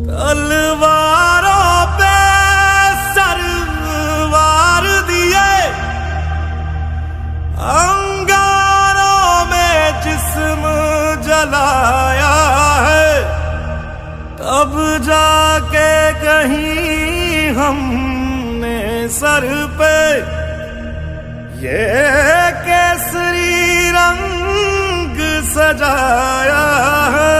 तलवारों पे सरवार दिए, अंगारों में जिस्म जलाया है, तब जाके कहीं हमने सर पे ये केसरी रंग सजाया है।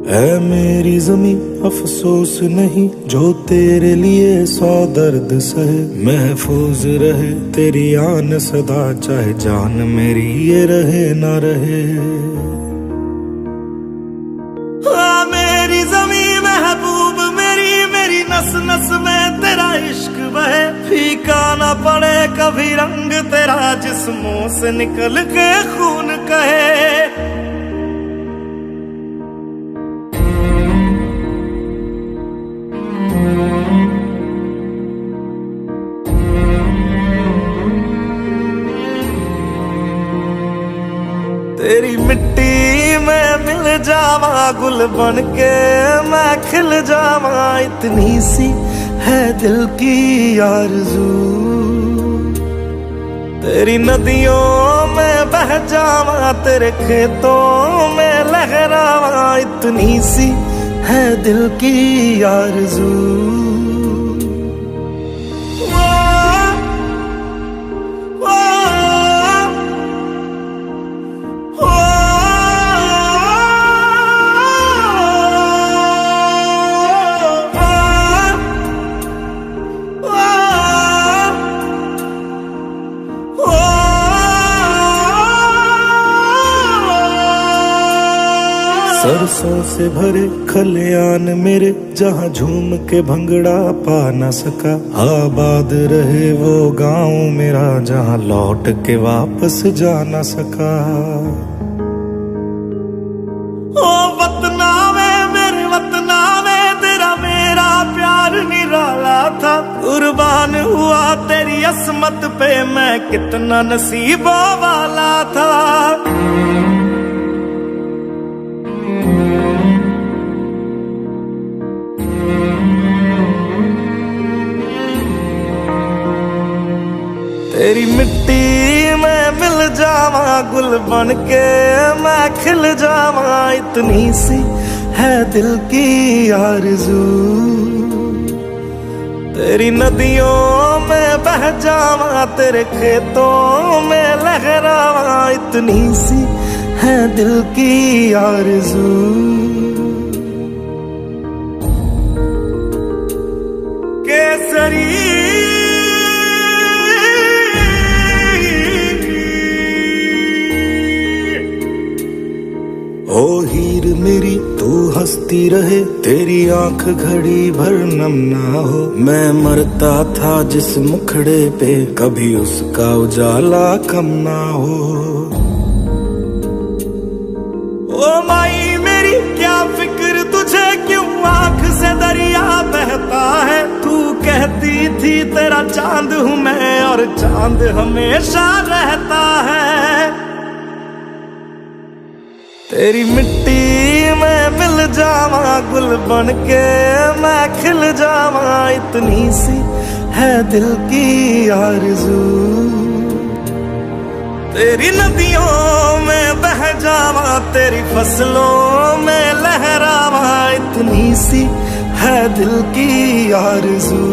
है मेरी जमी अफसोस नहीं जो तेरे लिए 100 दर्द सहे, महफूज रहे तेरी आन सदा चाहे जान मेरी ये रहे ना रहे। हाँ मेरी जमी महबूब मेरी, मेरी नस नस में तेरा इश्क बहे, फीका ना पड़े कभी रंग तेरा जिस्मों से निकल के खून कहे। तेरी मिट्टी में मिल जावा गुल बन के मैं खिल जावा, इतनी सी है दिल की आरज़ू। तेरी नदियों में बह जावा तेरे खेतों में लहरावा, इतनी सी है दिल की आरज़ू। सरसों से भरे खलियान मेरे, जहाँ झूम के भंगड़ा पा न सका, आबाद रहे वो गांव मेरा जहाँ लौट के वापस जा न सका। ओ वतना में मेरे वतना में तेरा मेरा प्यार निराला था, कुर्बान हुआ तेरी असमत पे मैं कितना नसीबों वाला था। तेरी मिट्टी में मिल जावा गुल बन के मैं खिल जावा, इतनी सी है दिल की आरज़ू। तेरी नदियों में बह जावा तेरे खेतों में लहरावा, इतनी सी है दिल की आरज़ू। केसरी ओ हीर मेरी तू हंसती रहे, तेरी आंख घड़ी भर नम ना हो, मैं मरता था जिस मुखड़े पे कभी उसका उजाला कम ना हो। ओ माई मेरी क्या फिक्र तुझे क्यों आंख से दरिया बहता है, तू कहती थी तेरा चांद हूँ मैं और चांद हमेशा रहता है। तेरी मिट्टी में मिल जावा गुल बन के मैं खिल जावा, इतनी सी है दिल की आरज़ू। तेरी नदियों में बह जावा तेरी फसलों में लहरावा, इतनी सी है दिल की आरज़ू।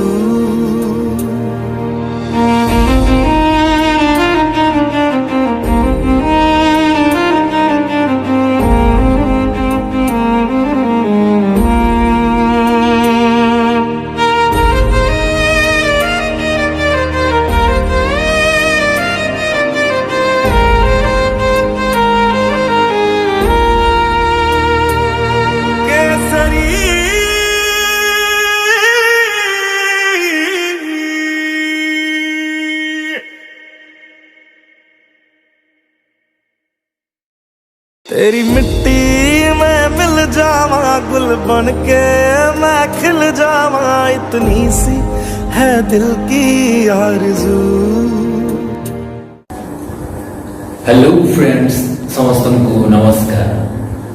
केसरी तेरी मिट्टी में मिल जावा गुल बन के मैं खिल जावा इतनी सी है दिल की आरज़ू। हेलो फ्रेंड्स समस्त को नमस्कार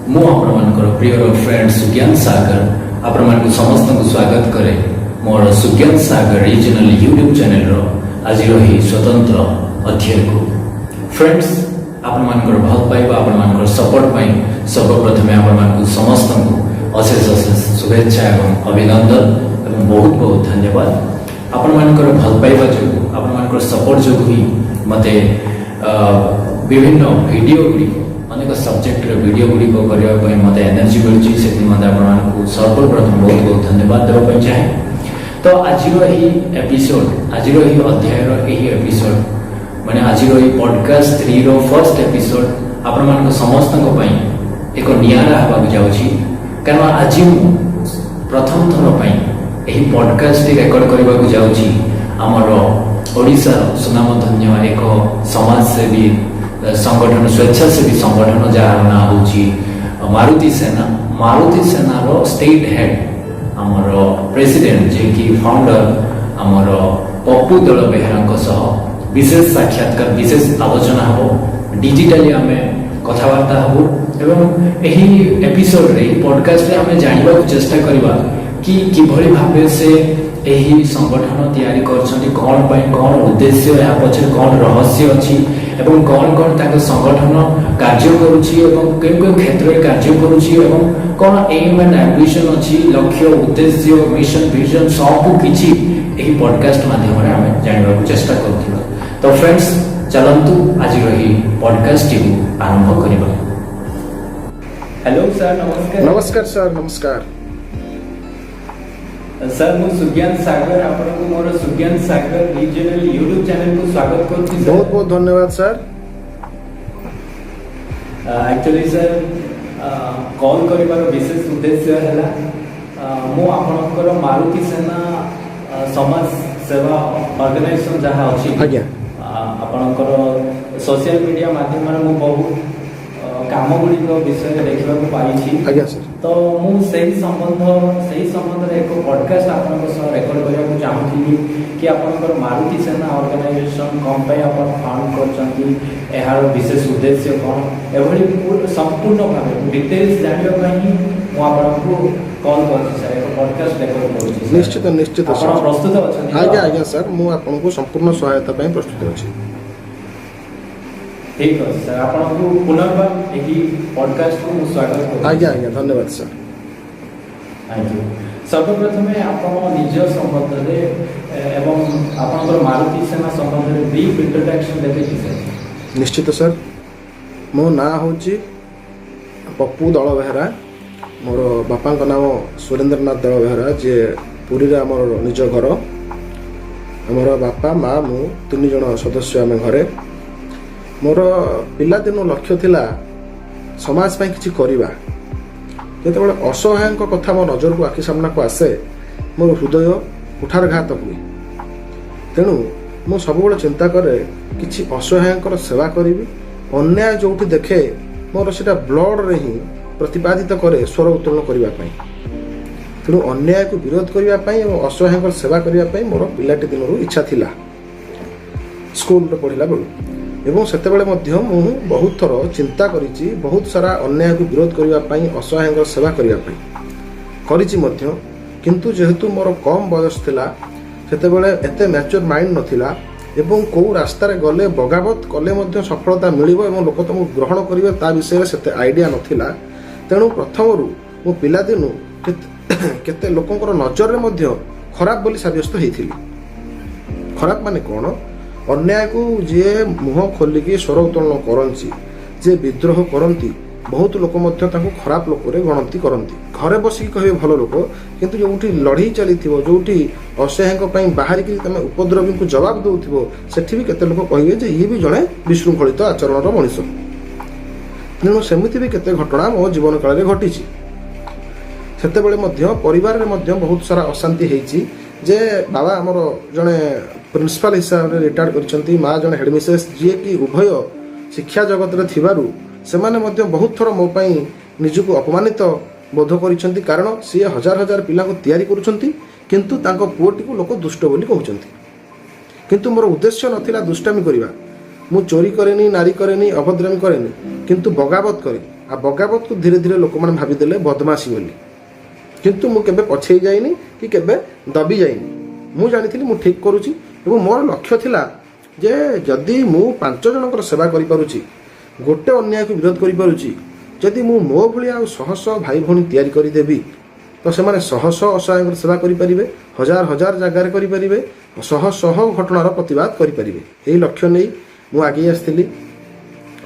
मु आपनकर प्रिय फ्रेंड सुज्ञान सागर आपन समस्त को स्वागत करे मोर सुज्ञान सागर रीजनल यूट्यूब चैनल रो आज ही स्वतंत्र अध्ययन को फ्रेंड्स आपनकर भल पाइबा आपनकर सपोर्ट पाई सर्वप्रथम आपन समस्त को अशेष अशेष शुभेच्छा एवं अभिनंदन एवं बहुत बहुत धन्यवाद आपनकर भल पाइबा जो आपनकर सपोर्ट जो ही मते विभिन्न वीडियो गुड़िक अनेक सब्जेक्ट वीडियो गुड़िक करने मत एनर्जी मिलूँ से आपको सर्वप्रथम बहुत बहुत धन्यवाद देवाई चाहे। तो आज एपिसोड आज अध्याय एपिसोड माने आज पॉडकास्ट 3 रो फर्स्ट एपिसोड आपण समस्त एक नियारा हवा जाऊँगी कारण आज प्रथम थर पर पॉडकास्ट रेकर्ड करने को जाऊँगी आमर ओडिशा सुनामधन्य एक समाजसेवी संगठन स्वेच्छासेवी संगठन जार ना हूँ मारुति सेना रो स्टेट हेड आमर प्रेसिडेंट जे कि फाउंडर आमर पप्पू दल बेहरा सह विशेष साक्षात्कार विशेष आलोचना हम डिजिटली आम कथबार्ता हम एवं यही एपिसोड रे पॉडकास्ट रे आम जानवा चेष्टा करवा कि किभली भाबे से यही संगठन तैयारी करछन्ती कौन पाई कौन उद्देश्य या पछे कौन रहस्य अछि एवं कौन कौन ताक संगठन कार्य करूछि एवं केन क्षेत्र में कार्य करूछि एवं कौन एम एंड एम्बिशन अछि लक्ष्य उद्देश्य मिशन विजन सब किछि एही पॉडकास्ट माध्यम रे हम जानबा चेष्टा करथिबा। तो फ्रेंड्स चलंतु आज रही पॉडकास्ट को आरंभ करिबा। हेलो सर नमस्कार। नमस्कार सर नमस्कार सर मु सुज्ञान सागर आपको मोर सुज्ञान सागर रीजनल यूट्यूब चैनल को स्वागत करछि। बहुत बहुत धन्यवाद सर। एक्चुअली सर कॉल करिबार विशेष उद्देश्य हैला मु आपनकर मारुति सेना समाज सेवा ऑर्गेनाइजेशन जहाँ अछि आज्ञा आपनकर सोशल मीडिया माध्यम मु बहुत काम गुड़िक विषय देखा पाई आज्ञा सर। तो मुझे संबंध रे एक पॉडकास्ट आपन रेकर्ड करने चाहूँगी कि आपनकर मारुति सेना ऑर्गेनाइजेशन कौन पे आप फाउंड कर यार विशेष उद्देश्य कौन एभली संपूर्ण भाव डिटेल्स जानवाई मुझे कॉल कर सर एक पॉडकास्ट रेकर्ड कर निश्चित निश्चित सर प्रस्तुत अच्छा। आज्ञा आज्ञा सर मुझे आपको संपूर्ण सहायता प्रस्तुत अच्छी। ठीक है सर आपको पुनर्बार यही पॉडकास्ट को स्वागत करूँ। आज्ञा आज्ञा धन्यवाद सर। Thank you. सर्वप्रथम आप निज संबंध एवं आपनकर मारुति सेना संबंध में ब्रीफ इंट्रोडक्शन देते कि सर। निश्चित सर मो ना हूँ पप्पू दल बेहरा मोर बापा नाम सुरेंद्रनाथ दल बेहरा जे पुरी रे आमर निज घर आमर बापा माँ मु 3 जन सदस्य आम घरे मोर पिलादिन लक्ष्य थिला समाज पाई किछि करिबा जेतेबेले असहाय कथा मो नजर को आखि सामना को आसे मोर हृदय कुठारघात हुए तेणु मु सबुबेले चिंता करे किछि असहायकर सेवा करिबी अन्याय जोठी देखे मोर सेटा ब्लड रे ही प्रतिपादित करे स्वर उत्तोलन करिबा पाई तेणु अन्याय को विरोध करिबा पाई और असहायकर सेवा करिबा पाई मोर पिलाटी दिनरु इच्छा थिला स्कूल रे पढिला बेलु एवं सेतेबेले मध्य मु बहुत थर चिंता करिछि बहुत सारा अन्याय को विरोध करिबा पाई असहायकर सेवा करिबा पाई करिछि मध्य किंतु जेहेतु मोर कम बयस थिला सेतेबेले एते मैच्योर माइंड नथिला एवं को रास्ता रे गले बगावत कले मध्य सफलता मिलिबो एवं लोक तुम ग्रहण करिवे ता विषय रे सेते आइडिया नथिला तेणु प्रथमरु मो पिला दिनु केते लोकंकर नजर रे मध्य खराब बोली साब्यस्त हेथिली। खराब माने कोन अन्याय को जे मुह खोलिकी स्वर उत्तोलन करंची जे विद्रोह करंती बहुत लोक मध्य ताको खराब लोक रे गणती करंती घरे बसी कहे भल लोक किंतु जोठी लड़ी चलीथिबो जोठी असहायक पई बाहरी कि तमे उपद्रवी को जवाब दउथिबो सेठी भी केते लोक कहिबे जे ई भी जणे विशृंखलित आचरण रो मनुष्य तेणु सेमिति भी केते घटना मो जीवन काल रे घटिछि सेतेबेले मध्य परिवार रे मध्य बहुत सारा अशांति हेछि जे बाबा हमर जणे प्रिंसिपल हिसाब रे रिटायर्ड करछंती माँ जणे हेडमिस्ट्रेस जे कि उभय शिक्षा जगत रे थिबारु ସେମାନେ ମଧ୍ୟ ବହୁତ ଥର ମୋ ପାଇଁ ନିଜକୁ ଅପମାନିତ ବୋଧ କରିଛନ୍ତି, କାରଣ ସିଏ ହଜାର ହଜାର ପିଲାଙ୍କୁ ତିଆରି କରୁଛନ୍ତି କିନ୍ତୁ ତାଙ୍କ ପୁଅଟିକୁ ଲୋକ ଦୁଷ୍ଟ ବୋଲି କହୁଛନ୍ତି। କିନ୍ତୁ ମୋର ଉଦ୍ଦେଶ୍ୟ ନଥିଲା ଦୁଷ୍ଟାମି କରିବା। ମୁଁ ଚୋରି କରେନି, ନାରୀ କରେନି, ଅଭଦ୍ରାମି କରେନି, କିନ୍ତୁ ବଗାବତ କରେ। ଆଉ ବଗାବତକୁ ଧୀରେ ଧୀରେ ଲୋକମାନେ ଭାବିଦେଲେ ବଦମାସି ବୋଲି। କିନ୍ତୁ ମୁଁ କେବେ ପଛେଇ ଯାଇନି କି କେବେ ଦବି ଯାଇନି। ମୁଁ ଜାଣିଥିଲି ମୁଁ ଠିକ୍ କରୁଛି ଏବଂ ମୋର ଲକ୍ଷ୍ୟ ଥିଲା ଯେ ଯଦି ମୁଁ 5 ଜଣଙ୍କର ସେବା କରିପାରୁଛି, ଗୋଟେ ଅନ୍ୟାୟକୁ ବିରୋଧ କରିପାରୁଛି, ଯଦି ମୁଁ ମୋ ଭଳିଆ ଆଉ ଶହ ଶହ ଭାଇ ଭଉଣୀ ତିଆରି କରିଦେବି ତ ସେମାନେ ଶହ ଶହ ଅସହାୟଙ୍କର ସେବା କରିପାରିବେ, ହଜାର ହଜାର ଜାଗାରେ କରିପାରିବେ, ଶହ ଶହ ଘଟଣାର ପ୍ରତିବାଦ କରିପାରିବେ। ଏହି ଲକ୍ଷ୍ୟ ନେଇ ମୁଁ ଆଗେଇ ଆସିଥିଲି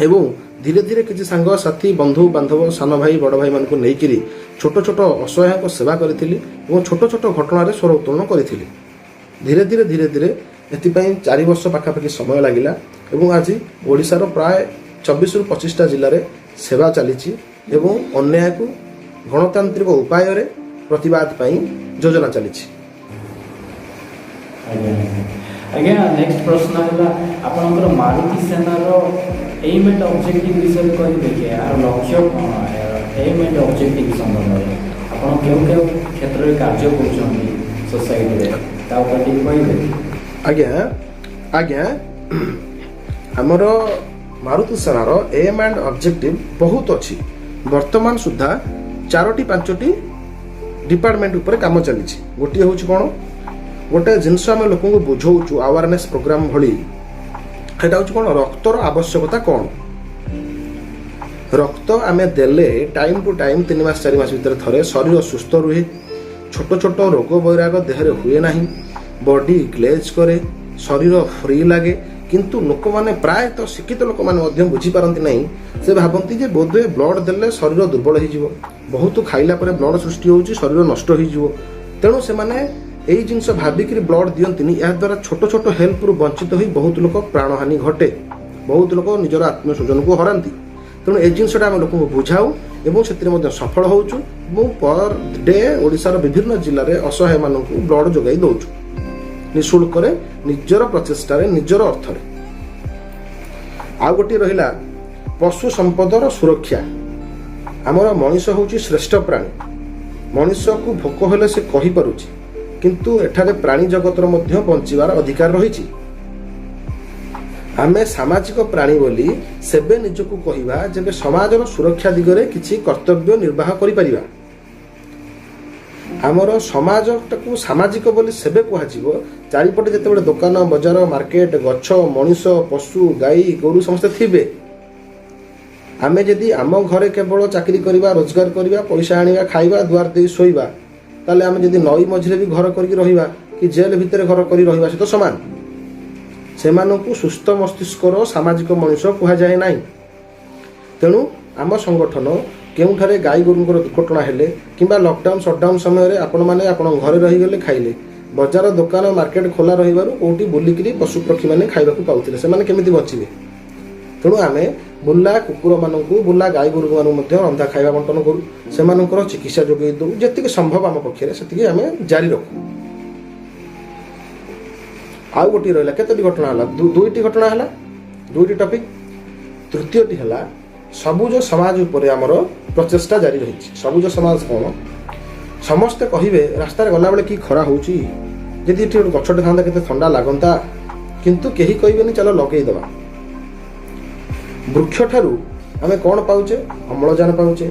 ଏବଂ ଧୀରେ ଧୀରେ କିଛି ସାଙ୍ଗସାଥି, ବନ୍ଧୁ ବାନ୍ଧବ, ସାନ ଭାଇ ବଡ଼ ଭାଇମାନଙ୍କୁ ନେଇକରି ଛୋଟ ଛୋଟ ଅସହାୟଙ୍କ ସେବା କରିଥିଲି ଏବଂ ଛୋଟ ଛୋଟ ଘଟଣାରେ ସ୍ୱର ଉତ୍ତୋଳନ କରିଥିଲି। ଧୀରେ ଧୀରେ ଧୀରେ ଧୀରେ ଏଥିପାଇଁ 4 ବର୍ଷ ପାଖାପାଖି ସମୟ ଲାଗିଲା ଏବଂ ଆଜି ଓଡ଼ିଶାର ପ୍ରାୟ 24ରୁ 25ଟା ଜିଲ୍ଲାରେ ସେବା ଚାଲିଛି ଏବଂ ଅନ୍ୟାୟକୁ ଗଣତାନ୍ତ୍ରିକ ଉପାୟରେ ପ୍ରତିବାଦ ପାଇଁ ଯୋଜନା ଚାଲିଛି। ଆଜ୍ଞା ନେକ୍ସଟ ପ୍ରଶ୍ନ ହେଲା ଆପଣଙ୍କର ମାରୁତି ସେନାର ଏମ୍ ଆଣ୍ଡ ଅବଜେକ୍ଟିଭ ବିଷୟରେ କହିବେ କି? ଏହାର ଲକ୍ଷ୍ୟ କ'ଣ? ଏମ୍ ଆଣ୍ଡ ଅବଜେକ୍ଟିଭ ସମ୍ବନ୍ଧରେ ଆପଣ କେଉଁ କେଉଁ କ୍ଷେତ୍ରରେ କାର୍ଯ୍ୟ କରୁଛନ୍ତି ସୋସାଇଟିରେ, ତା ଉପରେ ଟିକେ କହିବେ? ଆଜ୍ଞା ଆମର ମାରୁତି ସେନାର ଏମ୍ ଆଣ୍ଡ ଅବଜେକ୍ଟିଭ ବହୁତ ଅଛି। ବର୍ତ୍ତମାନ ସୁଦ୍ଧା 4ଟି 5ଟି ଡିପାର୍ଟମେଣ୍ଟ ଉପରେ କାମ ଚାଲିଛି। ଗୋଟିଏ ହେଉଛି କ'ଣ, ଗୋଟେ ଜିନିଷ ଆମେ ଲୋକଙ୍କୁ ବୁଝାଉଛୁ ଆୱାରନେସ୍ ପ୍ରୋଗ୍ରାମ ଭଳି, ସେଇଟା ହେଉଛି କ'ଣ, ରକ୍ତର ଆବଶ୍ୟକତା କ'ଣ। ରକ୍ତ ଆମେ ଦେଲେ ଟାଇମ୍ ଟୁ ଟାଇମ୍ 3 ମାସ 4 ମାସ ଭିତରେ ଥରେ ଶରୀର ସୁସ୍ଥ ରୁହେ, ଛୋଟ ଛୋଟ ରୋଗ ବୈରାଗ ଦେହରେ ହୁଏ ନାହିଁ, ବଡି ଗ୍ଲେଜ୍ କରେ, ଶରୀର ଫ୍ରି ଲାଗେ। କିନ୍ତୁ ଲୋକମାନେ ପ୍ରାୟତଃ ଶିକ୍ଷିତ ଲୋକମାନେ ମଧ୍ୟ ବୁଝିପାରନ୍ତି ନାହିଁ। ସେ ଭାବନ୍ତି ଯେ ବୋଧହୁଏ ବ୍ଲଡ଼ ଦେଲେ ଶରୀର ଦୁର୍ବଳ ହୋଇଯିବ, ବହୁତ ଖାଇଲା ପରେ ବ୍ଲଡ଼ ସୃଷ୍ଟି ହେଉଛି, ଶରୀର ନଷ୍ଟ ହୋଇଯିବ। ତେଣୁ ସେମାନେ ଏଇ ଜିନିଷ ଭାବିକିରି ବ୍ଲଡ଼ ଦିଅନ୍ତିନି। ଏହାଦ୍ୱାରା ଛୋଟ ଛୋଟ ହେଲ୍ପରୁ ବଞ୍ଚିତ ହୋଇ ବହୁତ ଲୋକ ପ୍ରାଣହାନି ଘଟେ, ବହୁତ ଲୋକ ନିଜର ଆତ୍ମୀୟ ସ୍ୱଜନକୁ ହରାନ୍ତି। ତେଣୁ এই ଜିନିଷଟା ଆମେ ଲୋକଙ୍କୁ ବୁଝାଉ ଏବଂ ସେଥିରେ ମଧ୍ୟ ସଫଳ ହେଉଛୁ ଏବଂ ପର ଡେ ଓଡ଼ିଶାର ବିଭିନ୍ନ ଜିଲ୍ଲାରେ ଅସହାୟମାନଙ୍କୁ ବ୍ଲଡ଼ ଯୋଗାଇ ଦେଉଛୁ ନିଃଶୁଳ୍କରେ, ନିଜର ପ୍ରଚେଷ୍ଟାରେ, ନିଜର ଅର୍ଥରେ। ଆଉ ଗୋଟିଏ ରହିଲା ପଶୁ ସମ୍ପଦର ସୁରକ୍ଷା। ଆମର ମଣିଷ ହେଉଛି ଶ୍ରେଷ୍ଠ ପ୍ରାଣୀ। ମଣିଷକୁ ଭୋକ ହେଲେ ସେ କହିପାରୁଛି, କିନ୍ତୁ ଏଠାରେ ପ୍ରାଣୀ ଜଗତର ମଧ୍ୟ ବଞ୍ଚିବାର ଅଧିକାର ରହିଛି। ଆମେ ସାମାଜିକ ପ୍ରାଣୀ ବୋଲି ସେବେ ନିଜକୁ କହିବା ଯେବେ ସମାଜର ସୁରକ୍ଷା ଦିଗରେ କିଛି କର୍ତ୍ତବ୍ୟ ନିର୍ବାହ କରିପାରିବା। ଆମର ସମାଜଟାକୁ ସାମାଜିକ ବୋଲି ସେବେ କୁହାଯିବ ଚାରିପଟେ ଯେତେବେଳେ ଦୋକାନ, ବଜାର, ମାର୍କେଟ, ଗଛ, ମଣିଷ, ପଶୁ, ଗାଈ, ଗୋରୁ ସମସ୍ତେ ଥିବେ। ଆମେ ଯଦି ଆମ ଘରେ କେବଳ ଚାକିରି କରିବା, ରୋଜଗାର କରିବା, ପଇସା ଆଣିବା, ଖାଇବା, ଦୁଆର ଦେଇ ଶୋଇବା, ତାହେଲେ ଆମେ ଯଦି ନଈ ମଝିରେ ବି ଘର କରିକି ରହିବା କି ଜେଲ ଭିତରେ ଘର କରି ରହିବା, ସେ ତ ସମାନ। ସେମାନଙ୍କୁ ସୁସ୍ଥ ମସ୍ତିଷ୍କର ସାମାଜିକ ମଣିଷ କୁହାଯାଏ ନାହିଁ। ତେଣୁ ଆମ ସଂଗଠନ କେଉଁଠାରେ ଗାଈ ଗୋରୁଙ୍କର ଦୁର୍ଘଟଣା ହେଲେ କିମ୍ବା ଲକଡାଉନ୍ ସଟଡାଉନ୍ ସମୟରେ ଆପଣମାନେ ଆପଣଙ୍କ ଘରେ ରହିଗଲେ ଖାଇଲେ, ବଜାର, ଦୋକାନ, ମାର୍କେଟ ଖୋଲା ରହିବାରୁ କେଉଁଠି ବୁଲିକିରି ପଶୁପକ୍ଷୀମାନେ ଖାଇବାକୁ ପାଉଥିଲେ, ସେମାନେ କେମିତି ବଞ୍ଚିବେ? ତେଣୁ ଆମେ ବୁଲା କୁକୁରମାନଙ୍କୁ, ବୁଲା ଗାଈ ଗୋରୁମାନଙ୍କୁ ମଧ୍ୟ ରନ୍ଧା ଖାଇବା ବଣ୍ଟନ କରୁ, ସେମାନଙ୍କର ଚିକିତ୍ସା ଯୋଗାଇ ଦେଉ। ଯେତିକି ସମ୍ଭବ ଆମ ପକ୍ଷରେ ସେତିକି ଆମେ ଜାରି ରଖୁ। ଆଉ ଗୋଟିଏ ରହିଲା, କେତୋଟି ଘଟଣା ହେଲା? 2ଟି ଘଟଣା ହେଲା, 2ଟି ଟପିକ୍। ତୃତୀୟଟି ହେଲା ସବୁଜ ସମାଜ ଉପରେ ଆମର ପ୍ରଚେଷ୍ଟା ଜାରି ରହିଛି। ସବୁଜ ସମାଜ କ'ଣ? ସମସ୍ତେ କହିବେ ରାସ୍ତାରେ ଗଲାବେଳେ କି ଖରା ହେଉଛି, ଯଦି ଏଠି ଗୋଟେ ଗଛଟେ ଥାନ୍ତା କେତେ ଥଣ୍ଡା ଲାଗନ୍ତା, କିନ୍ତୁ କେହି କହିବେନି ଚାଲ ଲଗେଇଦେବା। ବୃକ୍ଷଠାରୁ ଆମେ କ'ଣ ପାଉଛେ? ଅମ୍ଳଜାନ ପାଉଛେ।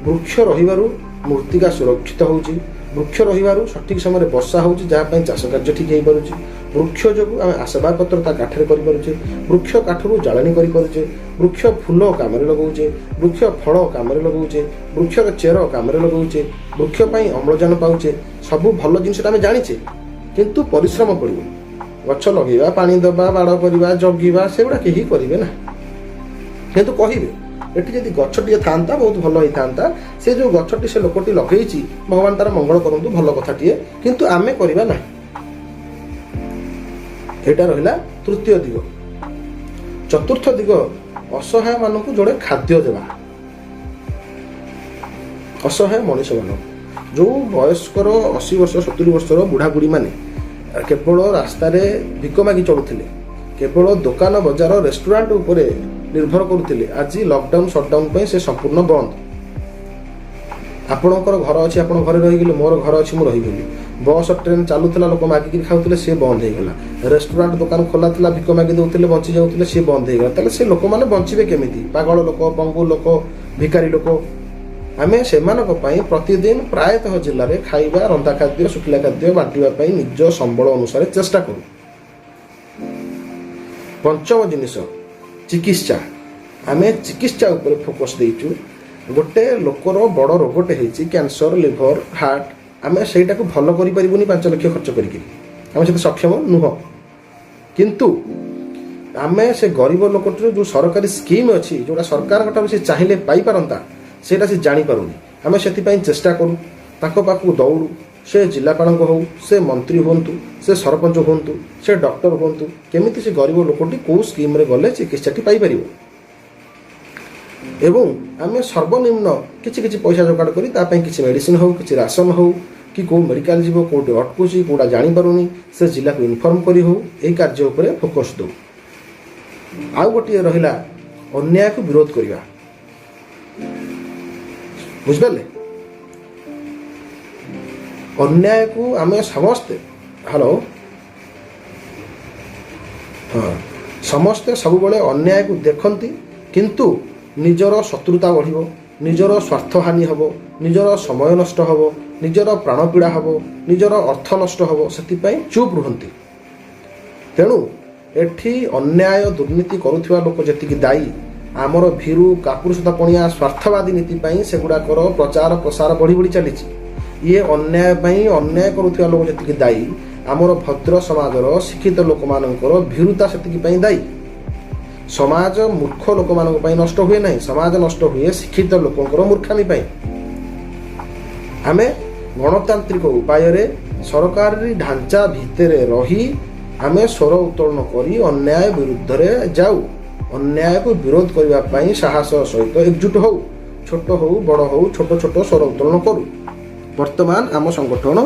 ବୃକ୍ଷ ରହିବାରୁ ମୃତ୍ତିକା ସୁରକ୍ଷିତ ହେଉଛି, ବୃକ୍ଷ ରହିବାରୁ ସଠିକ୍ ସମୟରେ ବର୍ଷା ହେଉଛି, ଯାହା ପାଇଁ ଚାଷ କାର୍ଯ୍ୟ ଠିକ୍ ହେଇପାରୁଛି। ବୃକ୍ଷ ଯୋଗୁଁ ଆମେ ଆସବାବପତ୍ର ତା କାଠରେ କରିପାରୁଛେ, ବୃକ୍ଷ କାଠରୁ ଜାଳେଣୀ କରିପାରୁଛେ, ବୃକ୍ଷ ଫୁଲ କାମରେ ଲଗାଉଛେ, ବୃକ୍ଷ ଫଳ କାମରେ ଲଗାଉଛେ, ବୃକ୍ଷର ଚେର କାମରେ ଲଗାଉଛେ, ବୃକ୍ଷ ପାଇଁ ଅମ୍ଳଜାନ ପାଉଛେ। ସବୁ ଭଲ ଜିନିଷଟା ଆମେ ଜାଣିଛେ, କିନ୍ତୁ ପରିଶ୍ରମ ପଡ଼ିବ। ଗଛ ଲଗେଇବା, ପାଣି ଦେବା, ବାଡ଼ କରିବା, ଜଗିବା, ସେଗୁଡ଼ା କେହି କରିବେ ନା। କିନ୍ତୁ କହିବେ ଏଠି ଯଦି ଗଛଟିଏ ଥାନ୍ତା ବହୁତ ଭଲ ହେଇଥାନ୍ତା, ସେ ଯେଉଁ ଗଛଟି ସେ ଲୋକଟି ଲଗେଇଛି ଭଗବାନ ତାର ମଙ୍ଗଳ କରନ୍ତୁ, ଭଲ କଥାଟିଏ, କିନ୍ତୁ ଆମେ କରିବା ନାହିଁ। ଏଇଟା ରହିଲା ତୃତୀୟ ଦିଗ। ଚତୁର୍ଥ ଦିଗ, ଅସହାୟମାନଙ୍କୁ ଯୋଡ଼େ ଖାଦ୍ୟ ଦେବା। ଅସହାୟ ମଣିଷମାନଙ୍କୁ, ଯେଉଁ ବୟସ୍କର 80 ବର୍ଷ 70 ବର୍ଷର ବୁଢ଼ାବୁଢ଼ୀମାନେ କେବଳ ରାସ୍ତାରେ ଭିକ ମାଗି ଚଳୁଥିଲେ, କେବଳ ଦୋକାନ ବଜାର ରେଷ୍ଟୁରାଣ୍ଟ ଉପରେ ନିର୍ଭର କରୁଥିଲେ ଆଜି ଲକଡାଉନ ସଟଡାଉନ ପାଇଁ ସେ ସମ୍ପୂର୍ଣ୍ଣ ବନ୍ଦ। ଆପଣଙ୍କର ଘର ଅଛି, ଆପଣ ଘରେ ରହିଗଲେ, ମୋର ଘର ଅଛି, ମୁଁ ରହିଗଲି। ବସ୍ ଟ୍ରେନ ଚାଲୁଥିଲା, ଲୋକ ମାଗିକିରି ଖାଉଥିଲେ, ସିଏ ବନ୍ଦ ହେଇଗଲା। ରେଷ୍ଟୁରାଣ୍ଟ ଦୋକାନ ଖୋଲା ଥିଲା, ଭିକ ମାଗି ଦେଉଥିଲେ, ବଞ୍ଚି ଯାଉଥିଲେ, ସିଏ ବନ୍ଦ ହେଇଗଲା। ତାହେଲେ ସେ ଲୋକମାନେ ବଞ୍ଚିବେ କେମିତି? ପାଗଳ ଲୋକ, ପଙ୍ଗୁ ଲୋକ, ଭିକାରୀ ଲୋକ। ଆମେ ସେମାନଙ୍କ ପାଇଁ ପ୍ରତିଦିନ ପ୍ରାୟତଃ ଜିଲ୍ଲାରେ ଖାଇବା, ରନ୍ଧା ଖାଦ୍ୟ, ଶୁଖିଲା ଖାଦ୍ୟ ବାଣ୍ଟିବା ପାଇଁ ନିଜ ସମ୍ବଳ ଅନୁସାରେ ଚେଷ୍ଟା କରୁ। ପଞ୍ଚମ ଜିନିଷ ଚିକିତ୍ସା। ଆମେ ଚିକିତ୍ସା ଉପରେ ଫୋକସ୍ ଦେଇଛୁ। ଗୋଟେ ଲୋକର ବଡ଼ ରୋଗଟେ ହେଇଛି, କ୍ୟାନ୍ସର, ଲିଭର, ହାର୍ଟ, ଆମେ ସେଇଟାକୁ ଭଲ କରିପାରିବୁନି 5 ଲକ୍ଷ ଖର୍ଚ୍ଚ କରିକି, ଆମେ ସେତେ ସକ୍ଷମ ନୁହଁ। କିନ୍ତୁ ଆମେ ସେ ଗରିବ ଲୋକଟିର ଯେଉଁ ସରକାରୀ ସ୍କିମ୍ ଅଛି, ଯେଉଁଟା ସରକାରଙ୍କ ଠାରୁ ସେ ଚାହିଁଲେ ପାଇପାରନ୍ତା, ସେଇଟା ସେ ଜାଣିପାରୁନି। ଆମେ ସେଥିପାଇଁ ଚେଷ୍ଟା କରୁ, ତାଙ୍କ ପାଖକୁ ଦୌଡ଼ୁ। ସେ ଜିଲ୍ଲାପାଳଙ୍କ ହଉ, ସେ ମନ୍ତ୍ରୀ ହୁଅନ୍ତୁ, ସେ ସରପଞ୍ଚ ହୁଅନ୍ତୁ, ସେ ଡକ୍ଟର ହୁଅନ୍ତୁ, କେମିତି ସେ ଗରିବ ଲୋକଟି କେଉଁ ସ୍କିମ୍ରେ ଗଲେ ଚିକିତ୍ସାଟି ପାଇପାରିବ। ଏବଂ ଆମେ ସର୍ବନିମ୍ନ କିଛି କିଛି ପଇସା ଯୋଗାଡ଼ କରି ତା ପାଇଁ କିଛି ମେଡ଼ିସିନ ହେଉ, କିଛି ରାସନ ହେଉ, କି କେଉଁ ମେଡ଼ିକାଲ ଯିବ, କେଉଁଠି ଅଟକୁଛି, କେଉଁଟା ଜାଣିପାରୁନି, ସେ ଜିଲ୍ଲାକୁ ଇନଫର୍ମ କରି ହେଉ, ଏହି କାର୍ଯ୍ୟ ଉପରେ ଫୋକସ୍ ଦେଉ। ଆଉ ଗୋଟିଏ ରହିଲା ଅନ୍ୟାୟକୁ ବିରୋଧ କରିବା। ବୁଝିପାରିଲେ? ଅନ୍ୟାୟକୁ ଆମେ ସମସ୍ତେ ସମସ୍ତେ ସବୁବେଳେ ଅନ୍ୟାୟକୁ ଦେଖନ୍ତି, କିନ୍ତୁ ନିଜର ଶତ୍ରୁତା ବଢ଼ିବ, ନିଜର ସ୍ୱାର୍ଥହାନି ହେବ, ନିଜର ସମୟ ନଷ୍ଟ ହେବ, ନିଜର ପ୍ରାଣପୀଡ଼ା ହେବ, ନିଜର ଅର୍ଥ ନଷ୍ଟ ହେବ, ସେଥିପାଇଁ ଚୁପ୍ ରୁହନ୍ତି। ତେଣୁ ଏଠି ଅନ୍ୟାୟ ଦୁର୍ନୀତି କରୁଥିବା ଲୋକ ଯେତିକି ଦାୟୀ, ଆମର ଭୀରୁ କାପୁରୁଷତାପଣିଆ ସ୍ୱାର୍ଥବାଦୀ ନୀତି ପାଇଁ ସେଗୁଡ଼ାକର ପ୍ରଚାର ପ୍ରସାର ବଢ଼ି ବଢ଼ି ଚାଲିଛି। ଇଏ ଅନ୍ୟାୟ ପାଇଁ ଅନ୍ୟାୟ କରୁଥିବା ଲୋକ ଯେତିକି ଦାୟୀ, ଆମର ଭଦ୍ର ସମାଜର ଶିକ୍ଷିତ ଲୋକମାନଙ୍କର ଭୀରୁତା ସେତିକି ପାଇଁ ଦାୟୀ। ସମାଜ ମୂର୍ଖ ଲୋକମାନଙ୍କ ପାଇଁ ନଷ୍ଟ ହୁଏ ନାହିଁ, ସମାଜ ନଷ୍ଟ ହୁଏ ଶିକ୍ଷିତ ଲୋକଙ୍କର ମୂର୍ଖାମି ପାଇଁ। ଆମେ ଗଣତାନ୍ତ୍ରିକ ଉପାୟରେ ସରକାରୀ ଢାଞ୍ଚା ଭିତରେ ରହି ଆମେ ସ୍ୱର ଉତ୍ତୋଳନ କରି ଅନ୍ୟାୟ ବିରୁଦ୍ଧରେ ଯାଉ। ଅନ୍ୟାୟକୁ ବିରୋଧ କରିବା ପାଇଁ ସାହସ ସହିତ ଏକଜୁଟ ହଉ। ଛୋଟ ହଉ ବଡ଼ ହଉ, ଛୋଟ ଛୋଟ ସ୍ୱର ଉତ୍ତୋଳନ କରୁ। ବର୍ତ୍ତମାନ ଆମ ସଂଗଠନ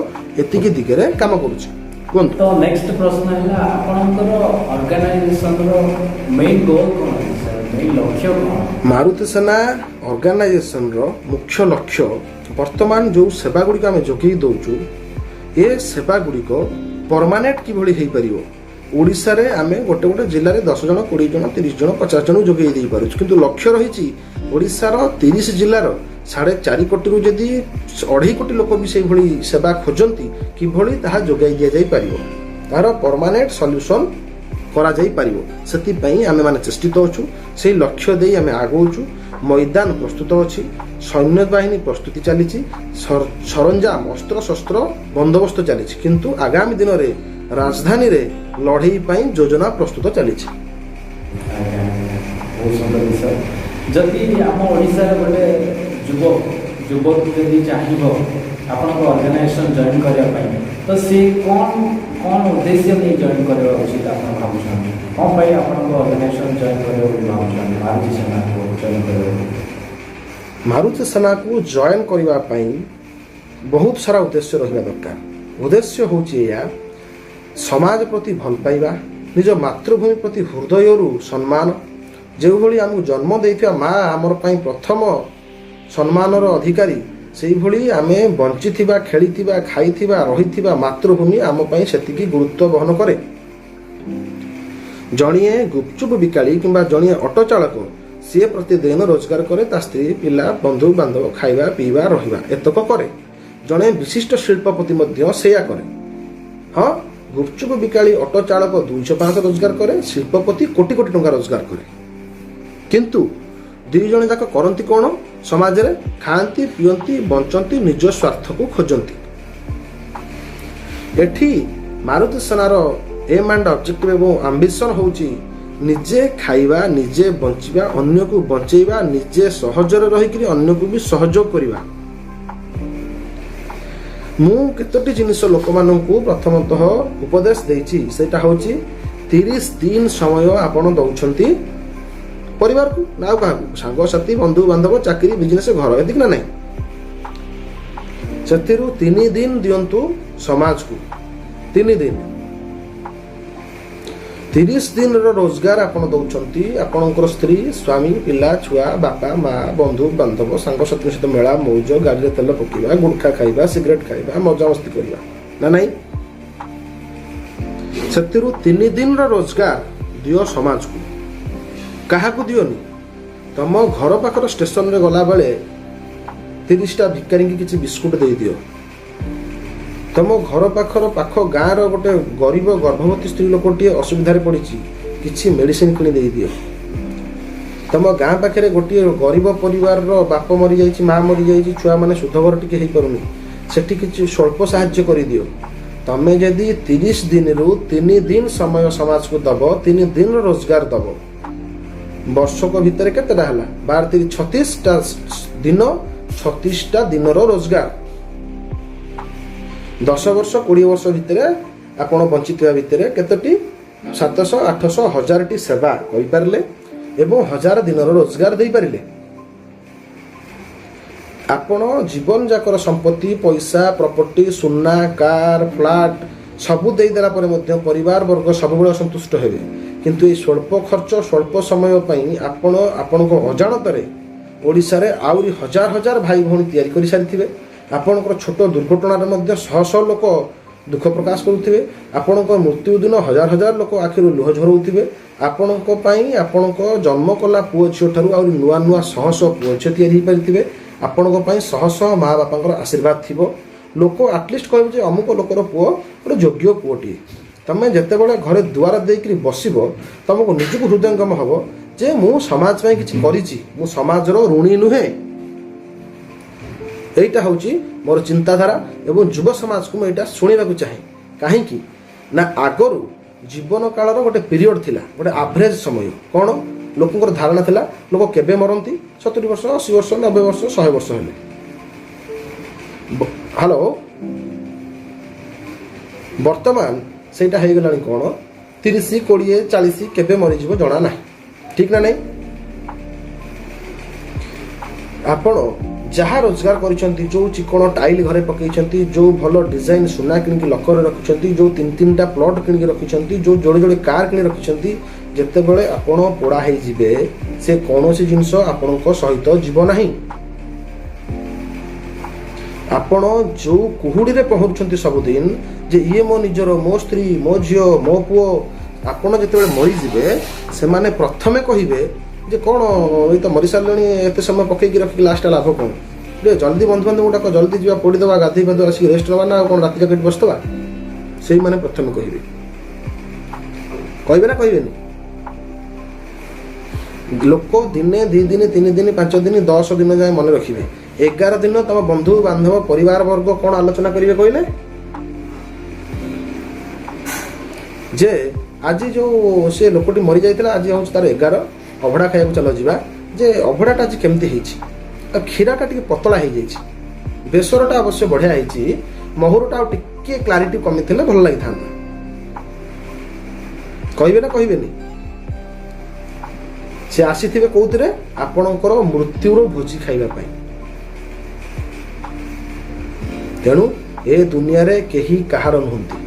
ଏତିକି ଦିଗରେ କାମ କରୁଛି। କୁହନ୍ତୁ। ତ ନେକ୍ସଟ ପ୍ରଶ୍ନ ହେଲା, ଆପଣଙ୍କର ଅର୍ଗାନାଇଜେସନର ମେନ୍ ଗୋଲ୍ କ'ଣ ଅଛି ସାର୍? ମେନ୍ ଲକ୍ଷ୍ୟ କ'ଣ? ମାରୁତି ସେନା ଅର୍ଗାନାଇଜେସନର ମୁଖ୍ୟ ଲକ୍ଷ୍ୟ ବର୍ତ୍ତମାନ ଯେଉଁ ସେବା ଗୁଡ଼ିକ ଆମେ ଯୋଗାଇ ଦେଉଛୁ, ଏ ସେବା ଗୁଡ଼ିକ ପରମାନେଣ୍ଟ କିଭଳି ହେଇପାରିବ। ଓଡ଼ିଶାରେ ଆମେ ଗୋଟେ ଗୋଟେ ଜିଲ୍ଲାରେ 10 ଜଣ, 20 ଜଣ, 30 ଜଣ, 50 ଜଣକୁ ଯୋଗାଇ ଦେଇପାରୁଛୁ, କିନ୍ତୁ ଲକ୍ଷ୍ୟ ରହିଛି ଓଡ଼ିଶାର 30 ଜିଲ୍ଲାର 4.5 କୋଟିରୁ ଯଦି 2.5 କୋଟି ଲୋକ ବି ସେଇଭଳି ସେବା ଖୋଜନ୍ତି, କିଭଳି ତାହା ଯୋଗାଇ ଦିଆଯାଇପାରିବ, ତାହାର ପରମାନେଣ୍ଟ ସଲ୍ୟୁସନ୍ କରାଯାଇପାରିବ। ସେଥିପାଇଁ ଆମେମାନେ ଚେଷ୍ଟିତ ଅଛୁ। ସେହି ଲକ୍ଷ୍ୟ ଦେଇ ଆମେ ଆଗଉଛୁ। ମଇଦାନ ପ୍ରସ୍ତୁତ ଅଛି, ସୈନ୍ୟବାହିନୀ ପ୍ରସ୍ତୁତି ଚାଲିଛି, ସରଞ୍ଜାମ ଅସ୍ତ୍ରଶସ୍ତ୍ର ବନ୍ଦୋବସ୍ତ ଚାଲିଛି, କିନ୍ତୁ ଆଗାମୀ ଦିନରେ ରାଜଧାନୀରେ ଲଢ଼େଇ ପାଇଁ ଯୋଜନା ପ୍ରସ୍ତୁତ ଚାଲିଛି। ବହୁତ ସୁନ୍ଦର ବିଷୟ। ଯଦି ଆମ ଓଡ଼ିଶାର ଗୋଟେ ଯୁବକ ଯଦି ଚାହିଁବ ଆପଣଙ୍କ ଅର୍ଗାନାଇଜେସନ ଜଏନ୍ କରିବା ପାଇଁ, ତ ସେ କ'ଣ ଉଦ୍ଦେଶ୍ୟ ନେଇ ଜଏନ୍ କରିବା ଉଚିତ ଆପଣ ଭାବୁଛନ୍ତି? କ'ଣ ପାଇଁ ଆପଣଙ୍କ ଅର୍ଗାନାଇଜେସନ ଜଏନ୍ କରିବା ବୋଲି ଭାବୁଛନ୍ତି? ମାରୁତି ସେନାକୁ ଜଏନ୍ କରିବା? ମାରୁତି ସେନାକୁ ଜଏନ୍ କରିବା ପାଇଁ ବହୁତ ସାରା ଉଦ୍ଦେଶ୍ୟ ରହିବା ଦରକାର। ଉଦ୍ଦେଶ୍ୟ ହେଉଛି ଏଇଆ, ସମାଜ ପ୍ରତି ଭଲ ପାଇବା, ନିଜ ମାତୃଭୂମି ପ୍ରତି ହୃଦୟରୁ ସମ୍ମାନ। ଯେଉଁଭଳି ଆମକୁ ଜନ୍ମ ଦେଇଥିବା ମା ଆମର ପାଇଁ ପ୍ରଥମ ସମ୍ମାନର ଅଧିକାରୀ, ସେଇଭଳି ଆମେ ବଞ୍ଚିଥିବା, ଖେଳିଥିବା, ଖାଇଥିବା, ରହିଥିବା ମାତୃଭୂମି ଆମ ପାଇଁ ସେତିକି ଗୁରୁତ୍ୱ ବହନ କରେ। ଜଣିଏ ଗୁପଚୁପ ବିକାଳି କିମ୍ବା ଜଣିଏ ଅଟୋ ଚାଳକ, ସିଏ ପ୍ରତିଦିନ ରୋଜଗାର କରେ, ତା ସ୍ତ୍ରୀ, ପିଲା, ବନ୍ଧୁ ବାନ୍ଧବ, ଖାଇବା ପିଇବା, ରହିବା ଏତକ କରେ। ଜଣେ ବିଶିଷ୍ଟ ଶିଳ୍ପପତି ମଧ୍ୟ ସେଇଆ କରେ। ହଁ, ଗୁପଚୁପ ବିକାଳି ଅଟୋ ଚାଳକ 200-500 ରୋଜଗାର କରେ, ଶିଳ୍ପପତି କୋଟି କୋଟି ଟଙ୍କା ରୋଜଗାର କରେ। କିନ୍ତୁ 2 ଜଣ ଯାକ କରନ୍ତି କ'ଣ? ସମାଜରେ ଖାଆନ୍ତି, ପିଅନ୍ତି, ବଞ୍ଚନ୍ତି, ନିଜ ସ୍ୱାର୍ଥକୁ ଖୋଜନ୍ତି। ଏଠି ମାରୁତି ସେନାର ଏମ୍ ଆଣ୍ଡ ଅବଜେକ୍ଟିଭ ଏବଂ ଆମ୍ବିସନ୍ ହେଉଛି ନିଜେ ଖାଇବା, ନିଜେ ବଞ୍ଚିବା, ଅନ୍ୟକୁ ବଞ୍ଚେଇବା, ନିଜେ ସହଜରେ ରହିକରି ଅନ୍ୟକୁ ବି ସହଯୋଗ କରିବା। ମୁଁ କେତୋଟି ଜିନିଷ ଲୋକମାନଙ୍କୁ ପ୍ରଥମତଃ ଉପଦେଶ ଦେଇଛି, ସେଇଟା ହେଉଛି 30 ଦିନ ସମୟ ଆପଣ ଦେଉଛନ୍ତି ପରିବାରକୁ ନା ଆଉ କାହାକୁ? ସାଙ୍ଗସାଥି, ବନ୍ଧୁ ବାନ୍ଧବ, ଚାକିରି, ବିଜନେସ୍, ଘର, ଏତିକି ନା ନାହିଁ। ସେଥିରୁ 3 ଦିନ ଦିଅନ୍ତୁ ସମାଜକୁ। 3 ଦିନ 30 दिन रोजगार आपण दौरान आपणकर स्त्री स्वामी पिला छुआ बापा माँ बंधु बांधव सांगसाथी सहित मेला मौज गाड़ी तेल पकड़ा गुटखा खाइबा सिगरेट खाइबा मजा मस्ती करवा ना नहीं से 3 दिन रोजगार दियो समाज को क्या दियोनी तुम घर पाखर स्टेशन रे गला बेले 30टा भिकारी की किसी बिस्कुट दे दियो तुम घर पाखर पाख गाँव गोटे गरीब गर्भवती स्त्री लोकटे असुविधार पड़ी किसी मेडिसिन किणी दे दियो तुम गाँ पाखे गोटे गरीब परिवार बाप मरी जाइए माँ मरी जाइए छुआ मैंने सुधघर टी हो पारुनी सेठी किसी स्वल्प साहाय्य कर दियो तमें जदि 30 दिन रु 3 दिन समय समाज को दब 3 दिन रोजगार दब वर्षक भितर केतेटा हला 12 36टा दिन 36टा दिन रोजगार 10 वर्ष 20 वर्ष भितर आपण बंचित भितर केतोटी 700 800 1000 टी सेवा करि पारले एवं 1000 दिन रोजगार दे पारिले आपण जीवन जाकर संपत्ति पैसा प्रॉपर्टी सुना कार फ्लैट सबू दे देला पर मध्य परिवार वर्ग सब बेले असंतुष्ट हेबे किंतु ये स्वल्प खर्च स्वल्प समय पई आपण आपनको अजाणतरे ओडिसा रे आउरी हजार हजार भाई भौणी तैयारी करि सारिथिबे आपणकर छोट दुर्घटना मध्य शह शह लोक दुख प्रकाश करुथिबे आपणकर मृत्यु दिन हजार हजार लोक आखिरु लुह झरउथिबे आपणक पई आपणक जन्म कला पुओ झियो ठारु आउरी नुआ नुआ शह शह पुओ झियो तैयारी पारिथिबे आपणक पई शह शह माँ बापांकर आशीर्वाद थिबो लोक आटलिस्ट कहबे जे अमुक लोकर पुओ गोटे योग्य पुओटी तमें जेतेबेले घरे दुआर देकरी बसिबो तुमको निजको हृदयंगम हबो जे मु समाज पई किछि करिछि मु समाजर ऋणी नुहे एटा होची मोर चिंताधारा एवं युव समाज को मैं शुणा चाहे कहीं ना आगरू जीवन काल गोटे पीरियड थिला गोटे एवरेज समय कौन लोकंर धारणा थिला लोक केबे मरती 70 वर्ष 80 वर्ष 90 वर्ष 100 वर्ष हेले हेलो वर्तमान सेटा हो गलानी कौन 30 20 40 केबे मरीज जना ना ठीक ना नहीं आपण जहाँ रोजगार करिसेंती जो चिकण टाइल घरे पकईछंती जो भल डिजाइन सुना किन लकर रखिछंती जो 3-3टा प्लॉट किन रखिछंती जो जोड़े जोड़े कार किन रखिछंती जेते बेले आपण पोड़ा हे जिवे से कोनोसी जिंस आपणक सहित जीव नाही आपण जो कुहुडी रे पहुंचछंती सब दिन जे ये मो निजरो मो स्त्री मो झियो मो पुओ आपण जेते बेले मरि जिवे से माने प्रथमे कहिबे जे कौन ये तो मरी सारे एत समय पकईकी रखिक लास्ट लाभ कौन जल्दी बंधु बांधव गुटाक जल्दी जा पोड़ीदे गाधे पाधे आसिक रेस्ट ना कौन राति जाके बसदवा से मैंने प्रथम कहे ना कहबेनि लोक दिने 2 दिन 3 दिन 5 दिन 10 दिन जाए मन रखिए 11 दिन तुम बंधु बांधव परिवार वर्ग कौन आलोचना करेंगे कहले जे आज जो से लोकटी मरी जाता आज हूँ तार 11 अभड़ा खाया चल जा जे अभड़ाटा आज केमती क्षीराटा टी पतला हो जाए बेसरटा अवश्य बढ़िया होती महुरटा टिके क्लारिटी कमी थे भल लगी था कहबे ना कहबेनि से आसी कौन आपणकर मृत्युर भोजी खाइबा तेणु ए दुनिया रे केही कहार नुहंती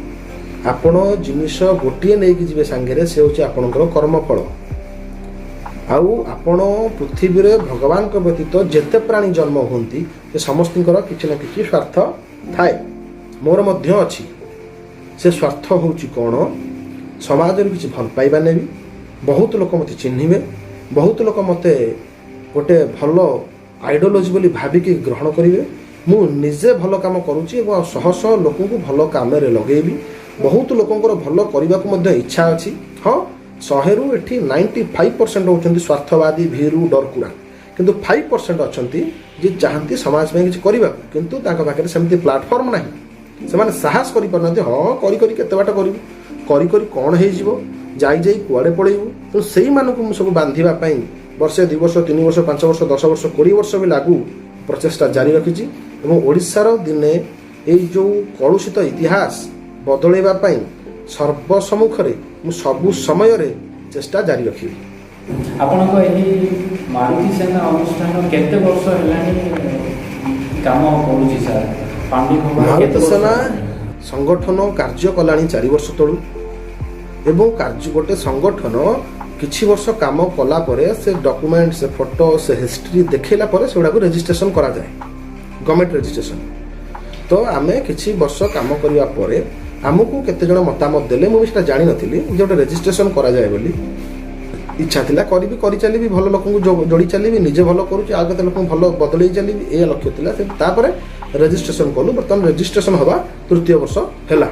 आपण जिनिस गोटे नहीं कि जीवे सांगे से हूँ आपणकर कर्मफल आउ आपण पृथ्वी रे भगवान को व्यतीत जेते प्राणी जन्म होती समस्त किसी ना किसी स्वार्थ थाए मोर मध्य अच्छी से स्वार्थ हूँ कौन समाज किसी भल पाइबा नेबी बहुत लोक मत चिन्हे बहुत लोक मत गोटे भल आइडियोलोजी बोली भाविकी ग्रहण करेंगे मु निजे भल काम करुच्ची शह शह लोक भल काम लगेबी बहुत लोकंर भल करने को इच्छा अच्छी हाँ 100 रु एठी 95% होचंती स्वार्थवादी भीरु डरकुरा किंतु 5% अछंती जे चाहती समाज में किछ करिबा किंतु ताका पाखे सेमती प्लेटफॉर्म नाही से माने साहस करि परनते हां करि करि केते बाटा करिवु करि करि कोन हे जीवो जाई जाई कुआडे पळेइबु तो सेही मानको सब बांधिबा पई वर्षे 2 वर्ष 3 वर्ष 5 वर्ष 10 वर्ष 20 वर्ष भी लागू प्रचेष्टा जारी रखिछि एवं ओडिसा रो दिने ए जो कलुषित इतिहास बदलैबा पई सर्वसम्मुखरे मु सबु समय रे चेष्टा जारी रखी आपनको एही मारुति सेना अनुष्ठान केते वर्ष हेलानी काम करूची सर पांडी मारुति सेना संगठन कार्य कलानी 4 वर्ष तळु ଏବଂ କାର୍ଯ୍ୟ ଗୋଟେ ସଂଗଠନ କିଛି ବର୍ଷ କାମ କଲା ପରେ ସେ ଡକୁମେଣ୍ଟ ସେ ଫଟୋ ସେ ହିଷ୍ଟ୍ରି ଦେଖେଇଲା ପରେ ସେଗୁଡ଼ାକୁ ରେଜିଷ୍ଟ୍ରେସନ କରାଯାଏ ଗଭର୍ଣ୍ଣମେଣ୍ଟ ରେଜିଷ୍ଟ୍ରେସନ। ତ ଆମେ କିଛି ବର୍ଷ କାମ କରିବା ପରେ ଆମକୁ କେତେ ଜଣ ମତାମତ ଦେଲେ, ମୁଁ ବି ସେଟା ଜାଣିନଥିଲି ଯେ ଗୋଟେ ରେଜିଷ୍ଟ୍ରେସନ କରାଯାଏ ବୋଲି। ଇଚ୍ଛା ଥିଲା କରିବି, କରି ଚାଲିବି, ଭଲ ଲୋକଙ୍କୁ ଯୋଡ଼ି ଚାଲିବି, ନିଜେ ଭଲ କରୁଛି, ଆଉ କେତେ ଲୋକଙ୍କୁ ଭଲ ବଦଳେଇ ଚାଲିବି, ଏଇଆ ଲକ୍ଷ୍ୟ ଥିଲା। ତାପରେ ରେଜିଷ୍ଟ୍ରେସନ କଲୁ। ବର୍ତ୍ତମାନ ରେଜିଷ୍ଟ୍ରେସନ ହେବା 3ୟ ବର୍ଷ ହେଲା।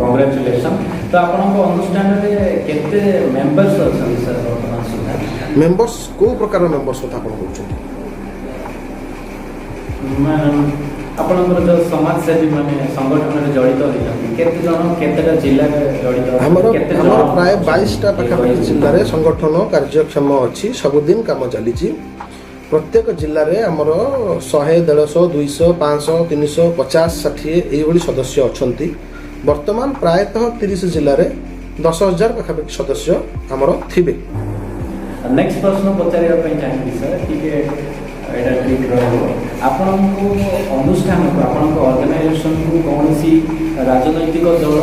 କଂଗ୍ରାଚୁଲେସନ। ତ ଆପଣଙ୍କ ଅନୁଷ୍ଠାନରେ କେତେ ମେମ୍ବର୍ସ ଅଛନ୍ତି ସାର୍ ବର୍ତ୍ତମାନ ସୁଦ୍ଧା? ମେମ୍ବର୍ସ କୋଉ ପ୍ରକାର ମେମ୍ବର୍ସ କଥା ଆପଣ କହୁଛନ୍ତି? ଆପଣଙ୍କର ଯୋଉ ସମାଜସେବୀ ମାନେ ସଂଗଠନରେ ଜଡ଼ିତ ହୋଇଛନ୍ତି କେତେ ଜଣ, କେତେଟା ଜିଲ୍ଲାରେ ଜଡ଼ିତ? ଆମର ପ୍ରାୟ 22ଟା ପାଖାପାଖି ଜିଲ୍ଲାରେ ସଂଗଠନ କାର୍ଯ୍ୟକ୍ଷମ ଅଛି। ସବୁଦିନ କାମ ଚାଲିଛି। ପ୍ରତ୍ୟେକ ଜିଲ୍ଲାରେ ଆମର 100, 150, 200, 500, 300, 50, 60 ଏଇଭଳି ସଦସ୍ୟ ଅଛନ୍ତି। ବର୍ତ୍ତମାନ ପ୍ରାୟତଃ 30 ଜିଲ୍ଲାରେ 10,000 ପାଖାପାଖି ସଦସ୍ୟ ଆମର ଥିବେ। ନେକ୍ସଟ ପ୍ରଶ୍ନ ପଚାରିବା ପାଇଁ ଚାହିଁବି ସାର୍, ଟିକେ ଏଇଟା ଠିକ୍ ରହିବ। ଆପଣଙ୍କୁ ଅନୁଷ୍ଠାନକୁ, ଆପଣଙ୍କ ଅର୍ଗାନାଇଜେସନକୁ କୌଣସି ରାଜନୈତିକ ଦଳ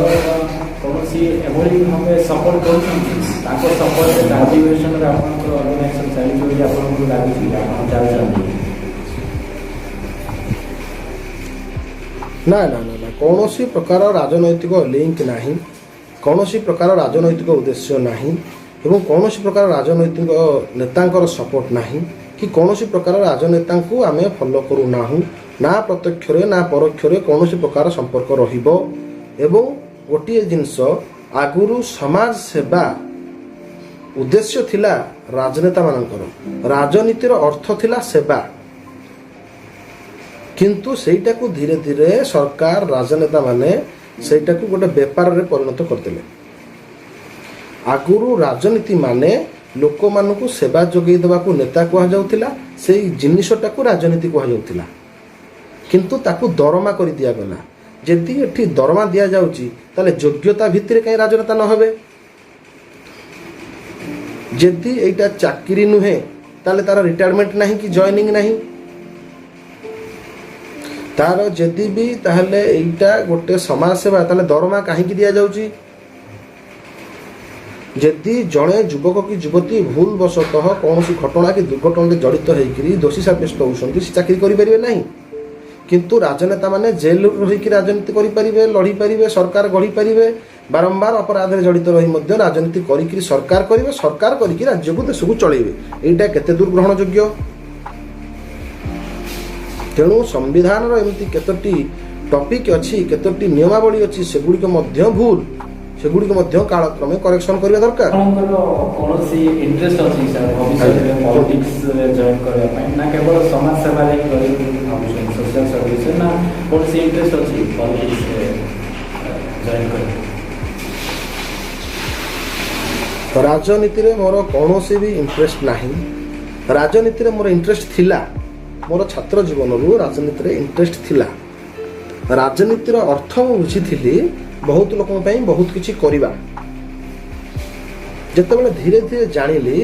କୌଣସି ଏଭଳି ଭାବେ ସପୋର୍ଟ କରୁଛନ୍ତି? ତାଙ୍କ ସପୋର୍ଟରେ ରାଜନୈତିକରେ ଆପଣଙ୍କର ଅର୍ଗାନାଇଜେସନ ଚାଲିଛି ବୋଲି ଆପଣଙ୍କୁ ଲାଗୁଛି? ଆପଣ ଚାହୁଁଛନ୍ତି? ନା ନା ନା ନା, କୌଣସି ପ୍ରକାର ରାଜନୈତିକ ଲିଙ୍କ ନାହିଁ, କୌଣସି ପ୍ରକାର ରାଜନୈତିକ ଉଦ୍ଦେଶ୍ୟ ନାହିଁ ଏବଂ କୌଣସି ପ୍ରକାର ରାଜନୈତିକ ନେତାଙ୍କର ସପୋର୍ଟ ନାହିଁ କି କୌଣସି ପ୍ରକାର ରାଜନେତାଙ୍କୁ ଆମେ ଫଲୋ କରୁନାହୁଁ। ନା ପ୍ରତ୍ୟକ୍ଷରେ ନା ପରୋକ୍ଷରେ କୌଣସି ପ୍ରକାର ସମ୍ପର୍କ ରହିବ। ଏବଂ ଗୋଟିଏ ଜିନିଷ, ଆଗରୁ ସମାଜ ସେବା ଉଦ୍ଦେଶ୍ୟ ଥିଲା ରାଜନେତାମାନଙ୍କର, ରାଜନୀତିର ଅର୍ଥ ଥିଲା ସେବା। କିନ୍ତୁ ସେଇଟାକୁ ଧୀରେ ଧୀରେ ସରକାର, ରାଜନେତାମାନେ ସେଇଟାକୁ ଗୋଟେ ବେପାରରେ ପରିଣତ କରିଦେଲେ। ଆଗରୁ ରାଜନୀତି ମାନେ ଲୋକମାନଙ୍କୁ ସେବା ଯୋଗାଇ ଦେବାକୁ ନେତା କୁହାଯାଉଥିଲା, ସେଇ ଜିନିଷଟାକୁ ରାଜନୀତି କୁହାଯାଉଥିଲା। କିନ୍ତୁ ତାକୁ ଦରମା କରି ଦିଆଗଲା। ଯଦି ଏଠି ଦରମା ଦିଆଯାଉଛି ତାହେଲେ ଯୋଗ୍ୟତା ଭିତ୍ତିରେ କାହିଁ ରାଜନେତା ନ ହେବେ? ଯଦି ଏଇଟା ଚାକିରି ନୁହେଁ ତାହେଲେ ତାର ରିଟାୟାରମେଣ୍ଟ ନାହିଁ କି ଜଏନିଂ ନାହିଁ। ତାର ଯଦି ବି ତାହେଲେ ଏଇଟା ଗୋଟେ ସମାଜ ସେବା, ତାହେଲେ ଦରମା କାହିଁକି ଦିଆଯାଉଛି? ଯଦି ଜଣେ ଯୁବକ କି ଯୁବତୀ ଭୁଲ ବଶତଃ କୌଣସି ଘଟଣା କି ଦୁର୍ଘଟଣାରେ ଜଡ଼ିତ ହେଇକରି ଦୋଷୀ ସାବ୍ୟସ୍ତ ହେଉଛନ୍ତି, ସେ ଚାକିରି କରିପାରିବେ ନାହିଁ। କିନ୍ତୁ ରାଜନେତାମାନେ ଜେଲରୁ ରହିକି ରାଜନୀତି କରିପାରିବେ, ଲଢ଼ିପାରିବେ, ସରକାର ଗଢ଼ିପାରିବେ, ବାରମ୍ବାର ଅପରାଧରେ ଜଡ଼ିତ ରହି ମଧ୍ୟ ରାଜନୀତି କରିକିରି ସରକାର କରିବେ, ସରକାର କରିକି ରାଜ୍ୟକୁ ଦେଶକୁ ଚଳେଇବେ। ଏଇଟା କେତେ ଦୂର ଗ୍ରହଣଯୋଗ୍ୟ? ତେଣୁ ସମ୍ବିଧାନର ଏମିତି କେତୋଟି ଟପିକ୍ ଅଛି, କେତୋଟି ନିୟମାବଳୀ ଅଛି, ସେଗୁଡ଼ିକ ମଧ୍ୟ ଭୁଲ, ସେଗୁଡ଼ିକ ମଧ୍ୟ କାଳକ୍ରମେ କରେକ୍ସନ କରିବା ଦରକାର। ଆପଣଙ୍କର କୌଣସି ଇଣ୍ଟରେଷ୍ଟ ଅଛି ସାର୍ ଭବିଷ୍ୟତରେ ପଲିଟିକ୍ସରେ ଜଏନ୍ କରିବା ପାଇଁ, ନା କେବଳ ସମାଜ ସେବାରେ ହିଁ କରିବେ ବୋଲି ଭାବୁଛନ୍ତି, ସୋସିଆଲ ସର୍ଭିସରେ, ନା କୌଣସି ଇଣ୍ଟରେଷ୍ଟ ଅଛି ପଲିଟିକ୍ସରେ ଜଏନ୍ କରିବା? ରାଜନୀତିରେ ମୋର କୌଣସି ବି ଇଣ୍ଟରେଷ୍ଟ ନାହିଁ। ରାଜନୀତିରେ ମୋର ଇଣ୍ଟରେଷ୍ଟ ଥିଲା, ମୋର ଛାତ୍ର ଜୀବନରୁ ରାଜନୀତିରେ ଇଣ୍ଟରେଷ୍ଟ ଥିଲା। ରାଜନୀତିର ଅର୍ଥ ମୁଁ ବୁଝିଥିଲି ବହୁତ ଲୋକଙ୍କ ପାଇଁ ବହୁତ କିଛି କରିବା। ଯେତେବେଳେ ଧୀରେ ଧୀରେ ଜାଣିଲି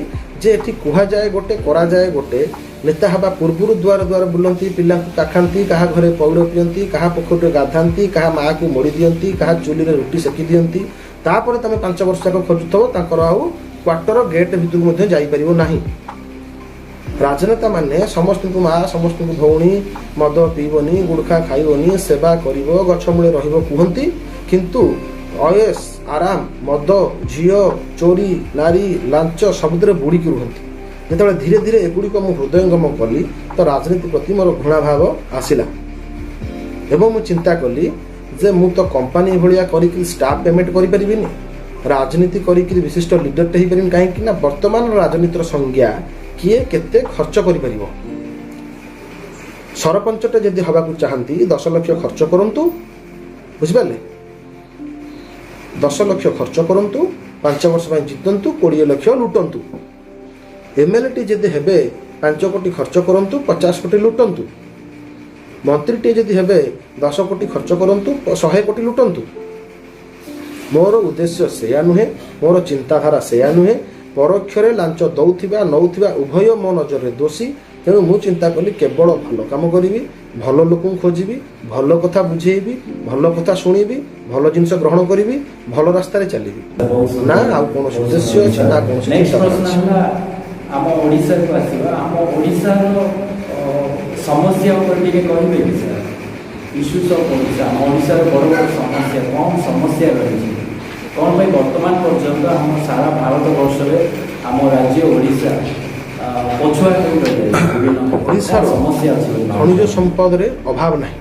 ଯେ ଏଠି କୁହାଯାଏ ଗୋଟେ, କରାଯାଏ ଗୋଟେ, ନେତା ହେବା ପୂର୍ବରୁ ଦୁଆର ଦୁଆର ବୁଲନ୍ତି, ପିଲାଙ୍କୁ କାଖାନ୍ତି, କାହା ଘରେ ପଇଡ଼ ପିଅନ୍ତି, କାହା ପୋଖରୀରେ ଗାଧାନ୍ତି, କାହା ମାଆକୁ ମୋଡ଼ି ଦିଅନ୍ତି, କାହା ଚୁଲିରେ ରୁଟି ସେକି ଦିଅନ୍ତି, ତାପରେ ତମେ 5 ବର୍ଷ ଯାକ ଖୋଜୁଥିବ, ତାଙ୍କର ଆଉ କ୍ୱାର୍ଟର ଗେଟ୍ ଭିତରକୁ ମଧ୍ୟ ଯାଇପାରିବ ନାହିଁ। ରାଜନେତା ମାନେ ସମସ୍ତଙ୍କୁ ମା, ସମସ୍ତଙ୍କୁ ଭଉଣୀ, ମଦ ପିଇବନି, ଗୁଡ଼ଖା ଖାଇବନି, ସେବା କରିବ, ଗଛ ମୂଳେ ରହିବ କୁହନ୍ତି। କିନ୍ତୁ ଅୟସ, ଆରାମ, ମଦ, ଝିଅ, ଚୋରି, ନାରୀ, ଲାଞ୍ଚ ସବୁଥିରେ ବୁଡ଼ିକି ରୁହନ୍ତି। ଯେତେବେଳେ ଧୀରେ ଧୀରେ ଏଗୁଡ଼ିକ ମୁଁ ହୃଦୟଙ୍ଗମ କଲି ତ ରାଜନୀତି ପ୍ରତି ମୋର ଘୃଣାଭାବ ଆସିଲା ଏବଂ ମୁଁ ଚିନ୍ତା କଲି ଯେ ମୁଁ ତ କମ୍ପାନୀ ଭଳିଆ କରିକି ଷ୍ଟାଫ୍ ପେମେଣ୍ଟ କରିପାରିବିନି, ରାଜନୀତି କରିକି ବିଶିଷ୍ଟ ଲିଡରଟେ ହେଇପାରିବିନି। କାହିଁକି ନା ବର୍ତ୍ତମାନ ରାଜନୀତିର ସଂଜ୍ଞା କିଏ କେତେ ଖର୍ଚ୍ଚ କରିପାରିବ। ସରପଞ୍ଚଟେ ଯଦି ହେବାକୁ ଚାହାନ୍ତି 10 ଲକ୍ଷ ଖର୍ଚ୍ଚ କରନ୍ତୁ, ବୁଝିପାରିଲେ, 10 ଲକ୍ଷ ଖର୍ଚ୍ଚ କରନ୍ତୁ, 5 ବର୍ଷ ପାଇଁ ଜିତନ୍ତୁ, 20 ଲକ୍ଷ ଲୁଟନ୍ତୁ। ଏମଏଲଏଟି ଯଦି ହେବେ 5 କୋଟି ଖର୍ଚ୍ଚ କରନ୍ତୁ, 50 କୋଟି ଲୁଟନ୍ତୁ। ମନ୍ତ୍ରୀଟିଏ ଯଦି ହେବେ 10 କୋଟି ଖର୍ଚ୍ଚ କରନ୍ତୁ, 100 କୋଟି ଲୁଟନ୍ତୁ। ମୋର ଉଦ୍ଦେଶ୍ୟ ସେୟା ନୁହେଁ, ମୋର ଚିନ୍ତାଧାରା ସେୟା ନୁହେଁ। ପରୋକ୍ଷରେ ଲାଞ୍ଚ ଦେଉଥିବା ନେଉଥିବା ଉଭୟ ମୋ ନଜରରେ ଦୋଷୀ। ତେଣୁ ମୁଁ ଚିନ୍ତା କଲି କେବଳ ଭଲ କାମ କରିବି, ଭଲ ଲୋକଙ୍କୁ ଖୋଜିବି, ଭଲ କଥା ବୁଝେଇବି, ଭଲ କଥା ଶୁଣିବି, ଭଲ ଜିନିଷ ଗ୍ରହଣ କରିବି, ଭଲ ରାସ୍ତାରେ ଚାଲିବି। ନା ଆଉ କୌଣସି ଉଦ୍ଦେଶ୍ୟ ଅଛି ନା କୌଣସି ନେକ୍ସଟ ଚିନ୍ତାଧାରା ପ୍ରଶ୍ନ ଅଛି। ହେଲା ଆମ ଓଡ଼ିଶାକୁ ଆସିବା। ଆମ ଓଡ଼ିଶାର ସମସ୍ୟା ଉପରେ ଟିକେ କହିବେ କି ସାର୍? ଇସ୍ୟୁସ୍ ଅଫ୍ ଓଡ଼ିଶା, ଆମ ଓଡ଼ିଶାର ବଡ଼ ବଡ଼ ସମସ୍ୟା, କ'ଣ ସମସ୍ୟା ରହିଛି, କ'ଣ ପାଇଁ ବର୍ତ୍ତମାନ ପର୍ଯ୍ୟନ୍ତ ଆମ ସାରା ଭାରତ ବର୍ଷରେ ଆମ ରାଜ୍ୟ ଓଡ଼ିଶା ପଛୁଆ ହୋଇ ରହିଯାଇଛି? ବିଭିନ୍ନ ଓଡ଼ିଶାର ସମସ୍ୟା ଅଛି ବୋଲି ଖଣିଜ ଭାବୁଛନ୍ତି? ସମ୍ପଦରେ ଅଭାବ ନାହିଁ।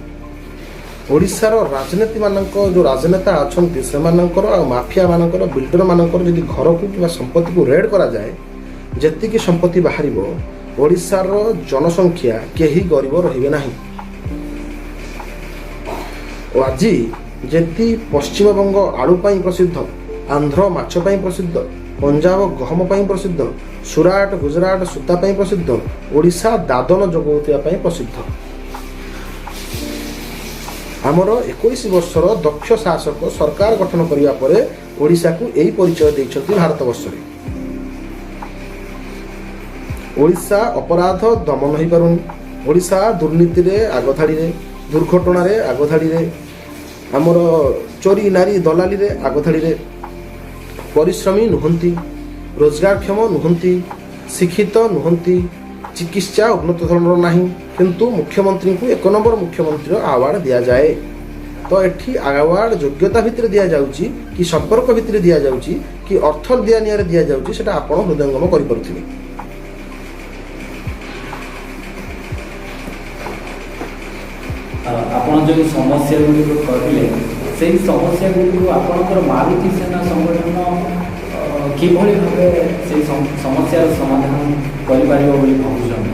ଓଡ଼ିଶାର ରାଜନୀତି ମାନଙ୍କ ଯେଉଁ ରାଜନେତା ଅଛନ୍ତି ସେମାନଙ୍କର ଆଉ ମାଫିଆ ମାନଙ୍କର ବିଲ୍ଡର ମାନଙ୍କର ଯଦି ଘରକୁ କିମ୍ବା ସମ୍ପତ୍ତିକୁ ରେଡ୍ କରାଯାଏ, ଯେତିକି ସମ୍ପତ୍ତି ବାହାରିବ, ଓଡ଼ିଶାର ଜନସଂଖ୍ୟା କେହି ଗରିବ ରହିବେ ନାହିଁ। ଓ ଆଜି ଯଦି ପଶ୍ଚିମବଙ୍ଗ ଆଳୁ ପାଇଁ ପ୍ରସିଦ୍ଧ, ଆନ୍ଧ୍ର ମାଛ ପାଇଁ ପ୍ରସିଦ୍ଧ, ପଞ୍ଜାବ ଗହମ ପାଇଁ ପ୍ରସିଦ୍ଧ, ସୁରାଟ ଗୁଜରାଟ ସୂତା ପାଇଁ ପ୍ରସିଦ୍ଧ, ଓଡ଼ିଶା ଦାଦନ ଯୋଗାଉଥିବା ପାଇଁ ପ୍ରସିଦ୍ଧ। ଆମର 21 ବର୍ଷର ଦକ୍ଷ ଶାସକ ସରକାର ଗଠନ କରିବା ପରେ ଓଡ଼ିଶାକୁ ଏହି ପରିଚୟ ଦେଇଛନ୍ତି ଭାରତବର୍ଷରେ। ଓଡ଼ିଶା ଅପରାଧ ଦମନ ହୋଇପାରୁନି, ଓଡ଼ିଶା ଦୁର୍ନୀତିରେ ଆଗଧାଡ଼ିରେ, ଦୁର୍ଘଟଣାରେ ଆଗଧାଡ଼ିରେ, ଆମର ଚୋରି ନାରୀ ଦଲାଲିରେ ଆଗଧାଡ଼ିରେ, ପରିଶ୍ରମୀ ନୁହନ୍ତି, ରୋଜଗାରକ୍ଷମ ନୁହନ୍ତି, ଶିକ୍ଷିତ ନୁହନ୍ତି, ଚିକିତ୍ସା ଉନ୍ନତ ଧରଣର ନାହିଁ, କିନ୍ତୁ ମୁଖ୍ୟମନ୍ତ୍ରୀଙ୍କୁ 1 ନମ୍ବର ମୁଖ୍ୟମନ୍ତ୍ରୀର ଆୱାର୍ଡ଼ ଦିଆଯାଏ। ତ ଏଠି ଆୱାର୍ଡ଼ ଯୋଗ୍ୟତା ଭିତରେ ଦିଆଯାଉଛି କି ସମ୍ପର୍କ ଭିତରେ ଦିଆଯାଉଛି କି ଅର୍ଥ ଦିଆନିଆରେ ଦିଆଯାଉଛି, ସେଟା ଆପଣ ହୃଦୟଙ୍ଗମ କରିପାରୁଥିବେ। ଆପଣ ଯେଉଁ ସମସ୍ୟା ଗୁଡ଼ିକ କହିଲେ, ସେଇ ସମସ୍ୟା ଗୁଡ଼ିକୁ ଆପଣଙ୍କର ମାରୁତି ସେନା ସଂଗଠନ କିଭଳି ଭାବେ ସେଇ ସମସ୍ୟାର ସମାଧାନ କରିପାରିବ ବୋଲି ଭାବୁଛନ୍ତି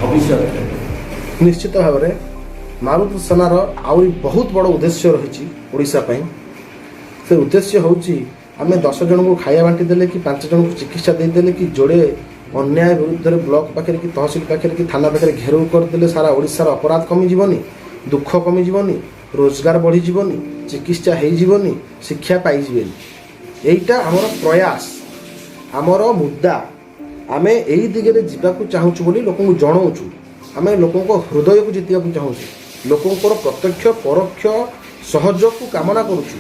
ଭବିଷ୍ୟତରେ? ନିଶ୍ଚିତ ଭାବରେ ମାରୁତି ସେନାର ଆହୁରି ବହୁତ ବଡ଼ ଉଦ୍ଦେଶ୍ୟ ରହିଛି ଓଡ଼ିଶା ପାଇଁ। ସେ ଉଦ୍ଦେଶ୍ୟ ହେଉଛି ଆମେ 10 ଜଣଙ୍କୁ ଖାଇବା ବାଣ୍ଟି ଦେଲେ କି 5 ଜଣଙ୍କୁ ଚିକିତ୍ସା ଦେଇଦେଲେ କି ଯୋଡ଼େ ଅନ୍ୟାୟ ବିରୁଦ୍ଧରେ ବ୍ଲକ ପାଖରେ କି ତହସିଲ ପାଖରେ କି ଥାନା ପାଖରେ ଘେରାଉ କରିଦେଲେ ସାରା ଓଡ଼ିଶାର ଅପରାଧ କମିଯିବନି, ଦୁଃଖ କମିଯିବନି, ରୋଜଗାର ବଢ଼ିଯିବନି, ଚିକିତ୍ସା ହେଇଯିବନି, ଶିକ୍ଷା ପାଇଯିବେନି। এইটা আমার প্রয়াস, আমার মুদ্দা। আমি এই দিগরে যাওয়া চাহুছু বলে লোক জনাওছু। আমি লোক হৃদয়କୁ জিতিବାକୁ চাহুছু, ଲୋକଙ୍କର প্রত্যক্ষ পরোক্ষ সহযোগକୁ কামনা করুছু।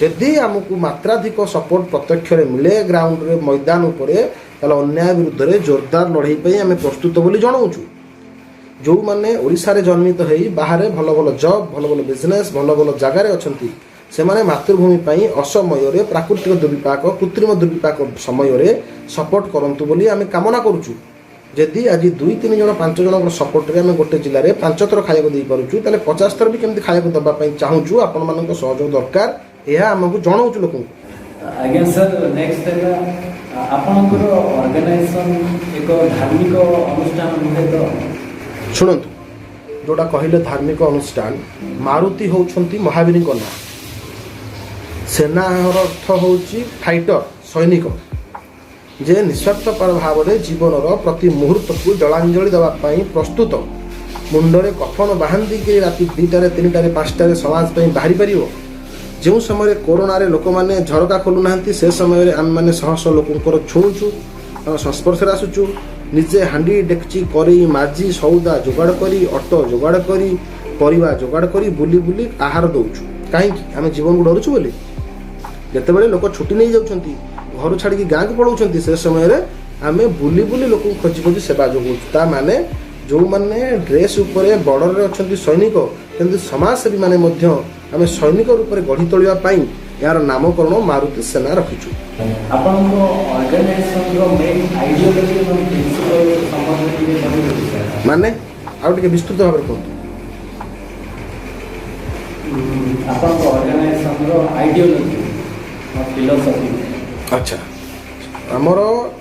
যদি ଆମକୁ ମାତ୍ରାଧିକ ସପୋର୍ଟ ପ୍ରତ୍ୟକ୍ଷରେ ମିଳେ ଗ୍ରାଉଣ୍ଡରେ ମଇଦାନ ଉପରେ, ତାହେଲେ ଅନ୍ୟାୟ ବିରୁଦ୍ଧରେ ଜୋରଦାର ଲଢ଼େଇ ପାଇଁ ଆମେ ପ୍ରସ୍ତୁତ ବୋଲି ଜଣାଉଛୁ। ଯେଉଁମାନେ ଓଡ଼ିଶାରେ ଜନ୍ମିତ ହେଇ ବାହାରେ ଭଲ ଭଲ ଜବ୍, ଭଲ ଭଲ ବିଜନେସ୍, ଭଲ ଭଲ ଜାଗାରେ ଅଛନ୍ତି, ସେମାନେ ମାତୃଭୂମି ପାଇଁ ଅସମୟରେ ପ୍ରାକୃତିକ ଦୁର୍ବିପାକ, କୃତ୍ରିମ ଦୁର୍ବିପାକ ସମୟରେ ସପୋର୍ଟ କରନ୍ତୁ ବୋଲି ଆମେ କାମନା କରୁଛୁ। ଯଦି ଆଜି 2-3 ଜଣ 5 ଜଣଙ୍କର ସପୋର୍ଟରେ ଆମେ ଗୋଟେ ଜିଲ୍ଲାରେ 5 ଥର ଖାଇବାକୁ ଦେଇପାରୁଛୁ, ତାହେଲେ 50 ଥର ବି କେମିତି ଖାଇବାକୁ ଦେବା ପାଇଁ ଚାହୁଁଛୁ, ଆପଣମାନଙ୍କ ସହଯୋଗ ଦରକାର, ଏହା ଆମକୁ ଜଣାଉଛୁ ଲୋକଙ୍କୁ। ଆଜ୍ଞା ସାର୍, ନେକ୍ସଟ ହେଲା ଆପଣଙ୍କର ଅର୍ଗାନାଇଜେସନ ଏକ ଧାର୍ମିକ ଅନୁଷ୍ଠାନ ନୁହେଁ ତ? ଶୁଣନ୍ତୁ, ଯେଉଁଟା କହିଲେ ଧାର୍ମିକ ଅନୁଷ୍ଠାନ, ମାରୁତି ହେଉଛନ୍ତି ମହାବୀରଙ୍କ ନାଁ। ସେନାର ଅର୍ଥ ହେଉଛି ଫାଇଟର, ସୈନିକ, ଯେ ନିଃସ୍ୱାର୍ଥପର ଭାବରେ ଜୀବନର ପ୍ରତି ମୁହୂର୍ତ୍ତକୁ ଜଳାଞ୍ଜଳି ଦେବା ପାଇଁ ପ୍ରସ୍ତୁତ। ମୁଣ୍ଡରେ କଫନ ବାନ୍ଧିକି ରାତି 2ଟାରେ 3ଟାରେ 5ଟାରେ ସମାଜ ପାଇଁ ବାହାରି ପାରିବ। ଯେଉଁ ସମୟରେ କରୋନାରେ ଲୋକମାନେ ଝରକା ଖୋଲୁନାହାନ୍ତି, ସେ ସମୟରେ ଆମେମାନେ ଶହ ଶହ ଲୋକଙ୍କର ଛୁଉଁଛୁ, ତାଙ୍କ ସଂସ୍ପର୍ଶରେ ଆସୁଛୁ। ନିଜେ ହାଣ୍ଡି ଡେକ୍ଚି କରି ମାଜି ସଉଦା ଯୋଗାଡ଼ କରି, ଅଟୋ ଯୋଗାଡ଼ କରି, ପରିବା ଯୋଗାଡ଼ କରି ବୁଲି ବୁଲି ଆହାର ଦେଉଛୁ। କାହିଁକି? ଆମେ ଜୀବନକୁ ଡରୁଛୁ ବୋଲି। ଯେତେବେଳେ ଲୋକ ଛୁଟି ନେଇଯାଉଛନ୍ତି, ଘରୁ ଛାଡ଼ିକି ଗାଁକୁ ପଳାଉଛନ୍ତି, ସେ ସମୟରେ ଆମେ ବୁଲି ବୁଲି ଲୋକଙ୍କୁ ଖୋଜି ଖୋଜି ସେବା ଯୋଗାଉଛୁ। ତା ମାନେ ଯେଉଁମାନେ ଡ୍ରେସ୍ ଉପରେ ବର୍ଡ଼ରରେ ଅଛନ୍ତି ସୈନିକ, କିନ୍ତୁ ସମାଜସେବୀ ମାନେ ମଧ୍ୟ ଆମେ ସୈନିକ ରୂପରେ ଗଢ଼ି ତୋଳିବା ପାଇଁ ଏହାର ନାମକରଣ ମାରୁତି ସେନା ରଖିଛୁ। ଆପଣଙ୍କ ଅର୍ଗାନାଇଜେସନର ମେନ୍ ଆଇଡିଓଲୋଜି ଏବଂ ପ୍ରିନ୍ସିପଲ ସମ୍ବନ୍ଧରେ ଟିକେ କହିବେ? ମାନେ ଆଉ ଟିକେ ବିସ୍ତୃତ ଭାବରେ କୁହନ୍ତୁ। ଆପଣଙ୍କ ଅର୍ଗାନାଇଜେସନର ଆଇଡିଓଲୋଜି, ଫିଲୋସଫି। ଆଚ୍ଛା, ଆମର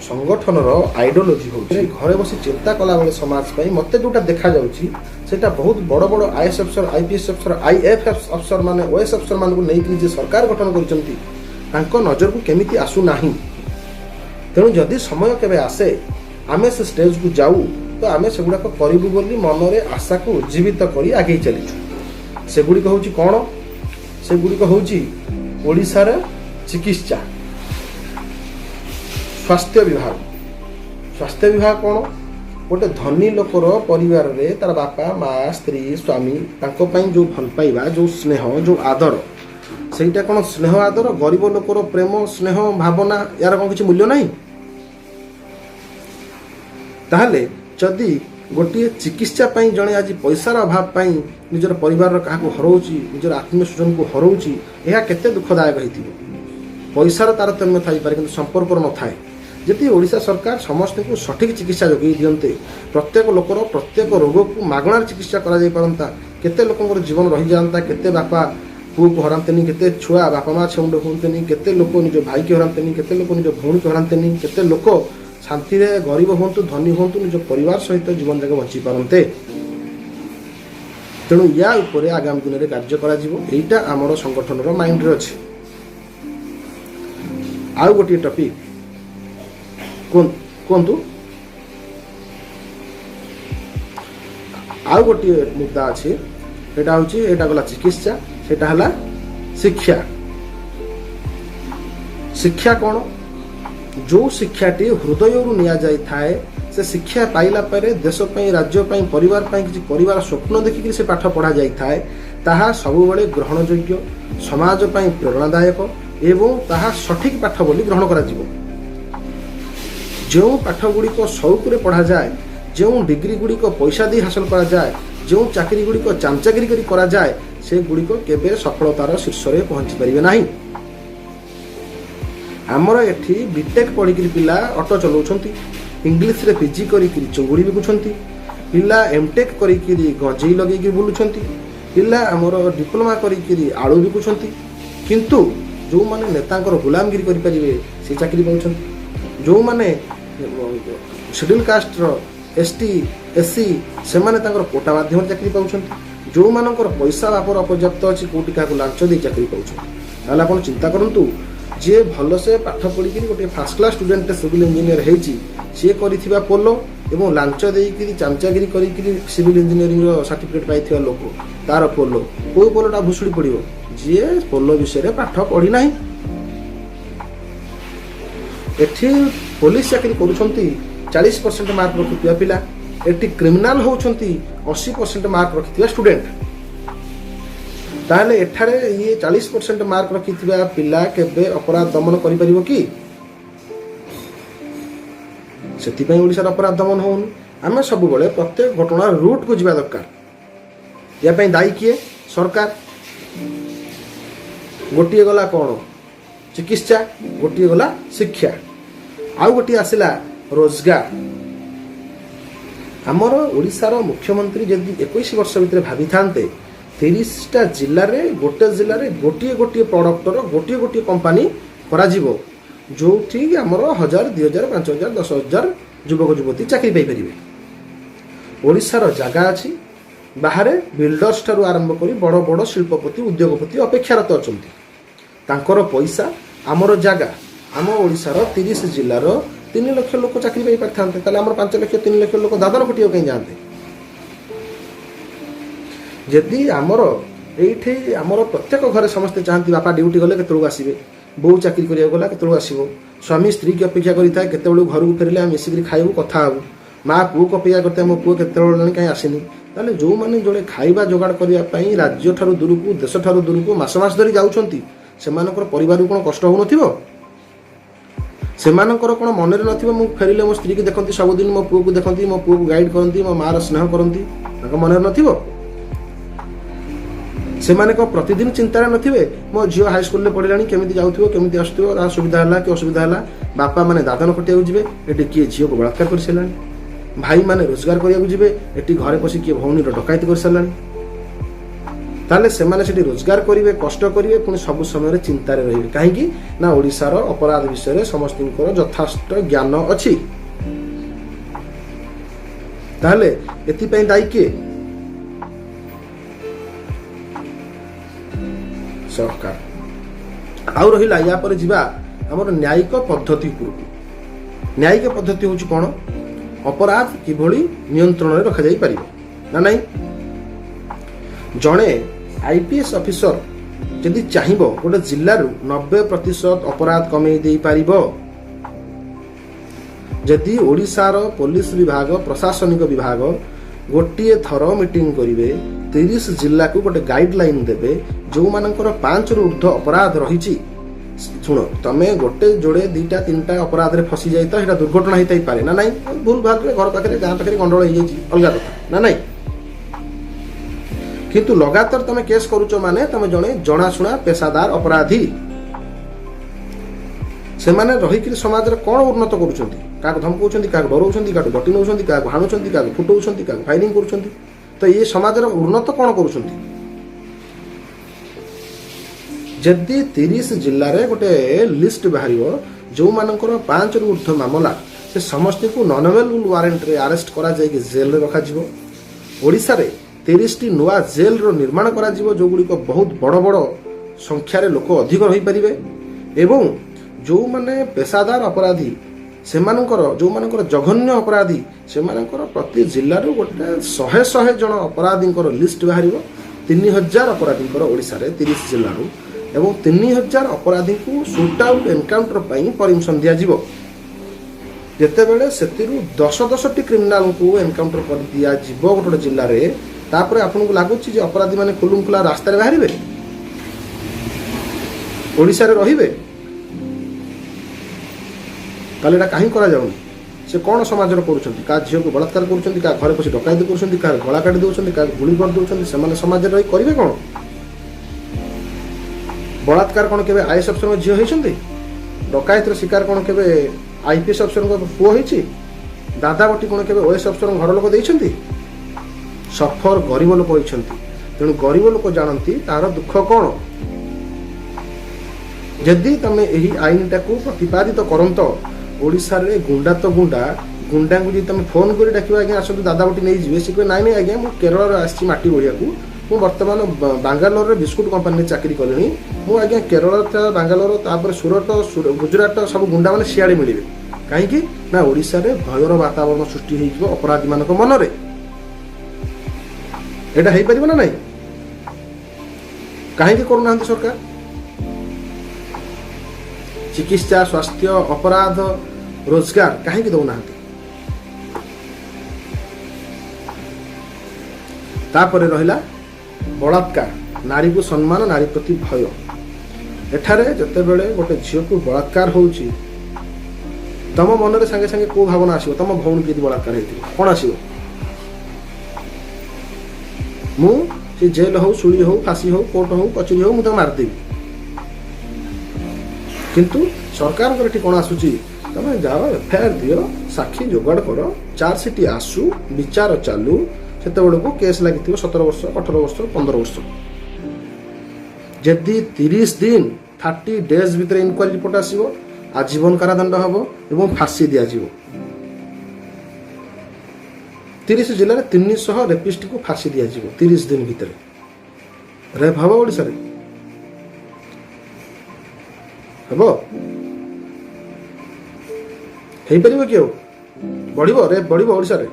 ସଂଗଠନର ଆଇଡିଓଲୋଜି ହେଉଛି ଘରେ ବସି ଚିନ୍ତା କଲାବେଳେ ସମାଜ ପାଇଁ ମୋତେ ଯେଉଁଟା ଦେଖାଯାଉଛି, ସେଇଟା ବହୁତ ବଡ଼ ବଡ଼ IAS officer, IPS officer, IAFF officer ମାନେ, OS ଅଫିସର ମାନଙ୍କୁ ନେଇକି ଯେ ସରକାର ଗଠନ କରିଛନ୍ତି, ତାଙ୍କ ନଜରକୁ କେମିତି ଆସୁନାହିଁ। ତେଣୁ ଯଦି ସମୟ କେବେ ଆସେ, ଆମେ ସେ ଷ୍ଟେଜକୁ ଯାଉ, ତ ଆମେ ସେଗୁଡ଼ାକ କରିବୁ ବୋଲି ମନରେ ଆଶାକୁ ଉଜ୍ଜୀବିତ କରି ଆଗେଇ ଚାଲିଛୁ। ସେଗୁଡ଼ିକ ହେଉଛି କ'ଣ? ସେଗୁଡ଼ିକ ହେଉଛି ଓଡ଼ିଶାର ଚିକିତ୍ସା, ସ୍ୱାସ୍ଥ୍ୟ ବିଭାଗ। ସ୍ୱାସ୍ଥ୍ୟ ବିଭାଗ କ'ଣ? गोटे धनी लोकर परिवार रे तार बापा माँ स्त्री स्वामी तांको पई जो भल पाइबा जो स्नेह जो आदर सेटा कौन स्नेह आदर गरीब लोकर प्रेम स्नेह भावना यार कौन किसी मूल्य नहीं ताहले जदि गोटे चिकित्सा पई जड़े आज पैसार अभाव पई निजर परिवार क्या हरौची निजर आत्मीय स्वजन को हरौची यह केते दुखदायक होइथिबो पैसार तारतम्य थाई पारे किंतु संपर्क न थाए जदि ओडिशा सरकार समस्त को सठिक चिकित्सा जोगई दियंते प्रत्येक लोकर प्रत्येक रोग को मागणार चिकित्सा करा जाई पारंता केते लोकंकर जीवन रही जानता केते बापा पुओ को हरांतेनी केते छुआ बापा माँ छेउंड होंतेनी केते लोक निज भाई के हरांतेनी केते लोक निज भौणी के हरांतेनी केते लोक शांति रे गरीब होंतु धनी होंतु निज परिवार सहित जीवन जाक बंची पारंते तेणु या उपरे आगामी दिन में कार्य करा जिवो एटा हमर संगठन रो माइंड रे अछि आउ गोटे टॉपिक कोंतु आउ गोटे मुद्दा अछि एटा होछि एटा गला चिकित्सा सेटा हला शिक्षा शिक्षा कोन जो शिक्षाटी हृदय निया जाई थाए से शिक्षा पाइला परे देश पई राज्य पई परिवार पई किछि परिवार स्वप्न देखि से पाठ पढ़ा जाई थाए ताहा सबु बळे ग्रहण योग्य समाज पई प्रेरणादायक एवं ताहा सठिक पाठ बोली ग्रहण करा जिवो जो पाठ गुड़िक शौक रे पढ़ा जाए जो डिग्री गुड़िक पैसा दी हासिल करा जाए जो चाकरी गुड़िक चामचागिरी करी करा जाए से गुड़िक केबे सफलतार शीर्ष रे पहुंची परिबे नाही आमर एठी बीटेक पढ़िक पिला ऑटो चलाउछंती इंग्लिश रे पीजी करिक चुंगुड़ी बिकुछंती पिला एमटेक करिक गंजेई लगेकी बुलुछंती पिला आमर डिप्लोमा करिक आलू बिकुछंती किंतु जो माने नेतांकर गुलामगिरी करि परिबे से चाकरी पाउछंती जो माने शेड्यूल कास्ट रो एसटी एससी से माने तांकर कोटा माध्यम चाकरी पाउछंती जो मानकर पैसा बापर अपर्याप्त अछि कोटी का लांच दे चाकरी पाउछंती ताला आपण चिंता करंतु जे भल से पाठ पढ़ी गोटे first class student civil engineer होती सी कर पोलो एवं लांच देकर चामचागिरी कर सिविल इंजीनियरिंग सर्टिफिकेट पाई लोक तार पोलो को पोलोटा भुशुड़ी पड़ो जी पोलो विषय पाठ पढ़ी ना एठी पुलिस चाकरी करुछंती 40% मार्क रखिथिबा पिला एठी क्रिमिनाल होउछंती 80% मार्क रखिथिबा स्टूडेंट ताहले एठारे ये 40% मार्क रखिथिबा पिला केबे अपराध दमन करि परिबो कि सेति पई ओडिसा अपराध दमन होउन आमे सब बेले प्रत्येक घटना रूट को जिबा दरकार या पई दायी किए सरकार गोटिए गला कोन चिकित्सा गोटिए गला शिक्षा आउ गोटिए आसिला रोजगार हमर ओडिसार मुख्यमंत्री जदि 21 वर्ष भितर भाबी थांते 30टा जिल्ला रे गोटे जिल्ला रे गोटिए गोटिए प्रोडक्टर गोटिए गोटिए कंपनी करा जिवो जोठी हमर 1000 2000 5000 10000 युवक युवती चाकरी पाई परिबे ओडिसार जागा अछि बाहरे बिल्डर्स ठारू आरंभ करी बड़ बड़ शिल्पपति उद्योगपति अपेक्षारत अछंती तांकर पैसा हमर जागा आम ओडिसार 30 जिल्लार 3 लाख लोक चाकरी पाई पारथांते ताले हमर 5 लाख 3 लाख लोक दादन खटियो कहीं जाते जदि आमर एठी आमर प्रत्येक घरे समस्ते चाहती बापा ड्यूटी गले केतळु आसीबे बो चाकरी करिया गला केतळु आसीबो स्वामी स्त्री की अपेक्षा करिता केतळु घर को फेरले हम मिसिकरी खाइबु कथा हबु माँ पुओ को अपेक्षा करते मो पुओ केतळु कहीं आसीनी ताले जो माने जोड़े खाइबा जोगाड़ करिया पई राज्य ठारू दूर को देश ठारू दूर को मास मास धरी जाउछंती सेमानकर परिवार को कष्ट हो नथिबो सेमानकर कोन मन रे नथिबो मु फेरिले मो स्त्री की देखंती सब दिन मो पुओ को देखंती मो पुओ को गाइड करंती मो मार स्नेह करंती ताको मन रे नथिबो सेमाने को प्रतिदिन चिंता नथिबे मो झियो हाई स्कूल ले पढिलानी केमिति जाउथिबो केमिति आसुथिबो रा सुविधा हला कि असुविधा हला बापा माने दादन खटिया जिवे एटी किए झियो को बलात्कार कर सेलानी भाई माने रोजगार करिया जिवे एटी घरे पसी किए भौनी रो डकायती कर सेलानी ताले सेमाने सेठी रोजगार करिवे कष्ट करिवे पुनी सब समय रे चिंता रे रहिबे काहे कि ना ओडिसा रो अपराध विषय रे समस्तनकर यथार्थ ज्ञान अछि ताले एति पई दायी के सरकार आउ रहिला या पर जिबा हमर न्यायिक पद्धति पूर्व न्यायिक पद्धति होची कोन अपराध किभली नियंत्रण रे रखा जाई परिबो ना नहीं जणे आईपीएस ऑफिसर यदि चाहिबो गोटे जिल्ला रु 90% अपराध कमे देई पारिबो जदि ओडिशार पुलिस विभाग प्रशासनिक विभाग गोटे थर मीटिंग करेंगे 30 जिला को गोटे गाइडलाइन देवे जो मानकर 5 रु ऊर्ध्व अपराध रही शुण तमें गोटे जोड़े 2टा 3टा अपराध में फसी जाए तो दुर्घटना होता ही पारे ना नहीं भूल भाग घर पाखे गाँ पाखे गंडगोल हो अलग कथा ना नहीं किंतु लगातार तमे केस करूच माने तमे जणे जनाशुना पेशादार अपराधी से माने रही समाज रे कौन उन्नत करूछंती का धमकाउछंती का डराउछंती का बटी नउछंती का हाणुछंती का फुटाउछंती का फाइनिंग करूछंती तो ये समाज रे उन्नत कौन करूछंती जदि 30 जिल्ला रे गोटे लिस्ट बाहरियो जो मानकर 5 रु ऊर्ध्व मामला से समस्त को नॉन अवेलेबल वारंट रे अरेस्ट करा जाय कि जेल रे रखा जिवो ओडिसा रे 30 टी नुआ जेल रो निर्माण करा जिवो जो गुडी को बहुत बड़ बड़ संख्या रे लोक अधिक रही परिबे एवं जो माने पेशादार अपराधी से जो मानकर जघन्य अपराधी से प्रति जिल्ला रो गोटे 100 जन अपराधी लिस्ट बाहर 3000 अपराधी ओडिशा रे 30 जिल्ला रो एवं 3000 अपराधी को शूट आउट एनकाउंटर पाई परमिशन दिया जिवो जेते बेले सेतिरु 10 टी क्रिमिनल को एनकाउंटर कर दिया जिवो गोटे जिल्ला रे तापर आपन को लागुची जे अपराधी माने खुला रास्ता रे बाहरिबे ओडिशा रे रहिबे ताले एटा काहे करा जाउनी से कौन समाज रो करूछंती का झियो को बलात्कार करूछंती का घरे पसी डकायती करूछंती का गला काटी दउछंती का गुली कर दउछंती से माने समाज रे रही करिवे कोन बलात्कार कोन केबे आईएएस अफसर को झियो हेछंती डकायत रो शिकार कोन केबे आईपीएस अफसर को पुओ हेछि दादा बटी कोन केबे ओएस अफसर घर लोक देइछंती सफर गरीब लोक होइछंती तेणु गरीब लोक जानती तार दुख कोन जदि तमे एही आईन टाकू प्रतिपादित करंत ओडिशा रे गुंडा तो गुंडा गुंडा को तुम फोन कर डाकिबा आज्ञा आसतु दादा बटी नहीं जीवे से नाई नहीं आज्ञा मु केरल रे आसी माटी ओडिया को मु वर्तमान बांगालोर रे बिस्कुट कंपनी रे चाकरी कलिनी मु आज्ञा केरल बांगालोर तापर सूरत गुजरात सब गुंडा माने सियाड़े मिलिबे काहे कि ना ओडिशा रे भयर वातावरण सृष्टि हेइबो अपराधी मानक मन रे एटा हेइ परिबो ना नहीं काहे कि करू नाहंती सरकार चिकित्सा स्वास्थ्य अपराध रोजगार कहीं दौना तापर रहिला बलात्कार नारी को सम्मान नारी प्रति भय एठारे जते बेले गोटे झियो को बलात्कार होउची तम मन रे संगे संगे को भावना आसीबो तम भौणी के बलात्कार हेति कोन आसीबो मु से जेल हो सुली हो फांसी हो कोर्ट हो कचरी हो मु त मार देबी किंतु सरकार कौन आसूची तुम जाओ एफआईआर दियो साक्षी जोगाड़ कर चार्जसीट आसू विचार चालू से को केस लगी 17 वर्ष 18 वर्ष 15 वर्ष जदि 30 दिन 30 डेज भितर इनक्वारी रिपोर्ट आसो आजीवन कारादंड हम एवं फांसी दिज्व 30 जिले में 300 रेपिस्ट को फांसी दिज्व 30 दिन भितर रेप हम ओडिशा रे हेबो हेइ परिबो कि बढ़िबो रे बढ़िबो ओडिशा रे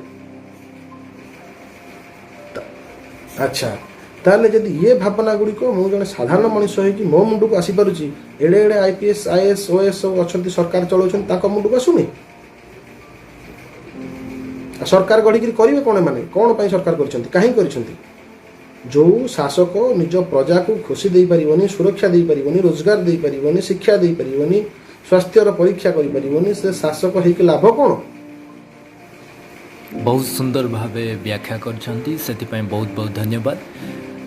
अच्छा ताले जदि ये भावना गुडी को मु जने साधारण मनुष्य है कि मो मुंडू को आसी पारुची एडे एडे आईपीएस आईएएस ओएस सब अछंती सरकार चलाउछन ताको मुंडू को आसुनी सरकार गढी कि करिवे कोन माने कोन पई सरकार करछंती काहे करछंती जो शासक निज प्रजा को खुशी दे पारिबनी सुरक्षा दे पारिबनी रोजगार दे पारिबनी शिक्षा दे पारिबनी स्वास्थ्य परीक्षा करि पारिबनी से शासक हे के लाभ कोन बहुत सुंदर भावे व्याख्या करछंती सेति पई बहुत बहुत धन्यवाद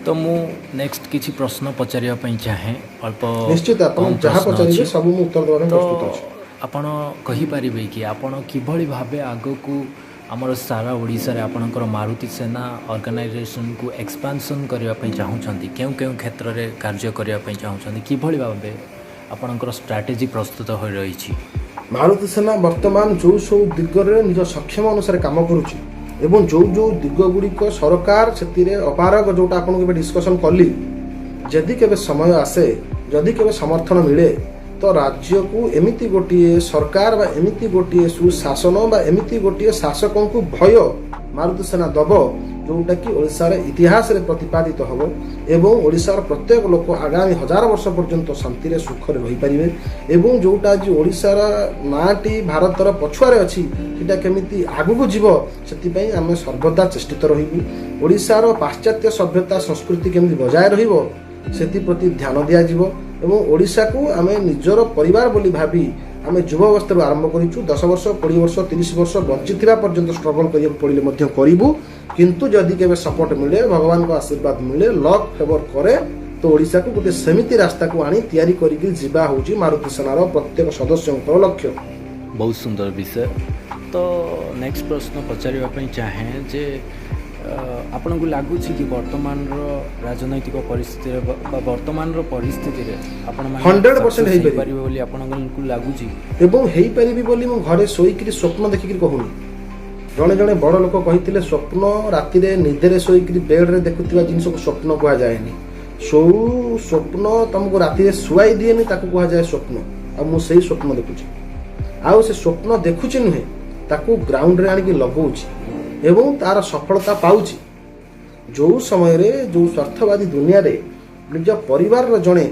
तो मु नेक्स्ट किछि प्रश्न पचारिया पई चाहे अल्प निश्चित आपण जहा पचारिबे सब मु उत्तर देबा प्रस्तुत अछि आपण कहि परिबे कि आपण किभଳି भावे आगो को आमर सारा ओडिशा रे आपणकर मारुति सेना ऑर्गेनाइजेशन को एक्सपांशन करबा पई चाहुछंती केउ केउ क्षेत्र रे कार्य करबा पई चाहुछंती किभଳି भावे आपणकर स्ट्रेटजी प्रस्तुत हो रही छी मारुति सेना वर्तमान जो सब दिग रे निज सक्षम अनुसार काम करूची एवं जो जो दिग गुडी को सरकार सेतिरे अपारग जोटा आपन के डिस्कशन करली जदि केबे समय आसे जदि केबे समर्थन मिले तो राज्य को एमिति गोटिए सरकार बा एमिति गोटिए सुशासन बा एमिति गोटिए शासकों को भय मारुति सेना दब जोटा कि ओडिशार इतिहास रे प्रतिपादित हम एवं ओडिशार प्रत्येक लोक आगामी 1000 वर्ष पर्यंत शांति रे सुख रे रही परिबे एवं जोटा आज ओडिशार नाटी भारतर पछुआरे अछि सेटा केमिति आगु जीव सेति पई आमे सर्वदा चेष्टित रहिबु। ओडिशार पाश्चात्य सभ्यता संस्कृति केमिति बजाय रहिबो सेति प्रति ध्यान दिया जीवो एवं ओडिशा को आमे निजर परिवार बोली भाबी आमे युव अवस्था आरंभ करिछु 10 वर्ष 20 वर्ष 30 वर्ष बंचिथिबा पर्यंत स्ट्रगल करिया पड़िले मध्य करिबु किंतु जदि केबे सपोर्ट मिले भगवान को आशीर्वाद मिले लक फेवर करे तो ओडिशा को गोटे सेमिति रास्ता को आनी तैयारी करिकि जीवा होची मारुति सेनार प्रत्येक सदस्यंकर लक्ष्य। बहुत सुंदर विषय। तो नेक्स्ट प्रश्न पचारिबा पई चाहे जे आपन को लागू कि वर्तमान राजनैतिक परिस्थिति वर्तमान परिस्थिति रे आपण 100% हेई परिबे बोली आपन को लागू एवं हेई परिबी बोली मो घरे सोईकरी स्वप्न देखिकरी कहूनी। जड़े जड़े बड़ लोक कही स्वप्न राति निदेरे शोकरी बेड रे देखुवा जिन को स्वप्न कह जाए स्वप्न तुमको राति शुआई दिए ताकू कह जाए स्वप्न आ स्वप्न देखुची आउ से स्वप्न देखुची नुहे ताकू ग्राउंड रे आनिकी लगाउची एवं तार सफलता पाउची। जो समय रे जो स्वार्थवादी दुनिया रे निज परिवार रो जणे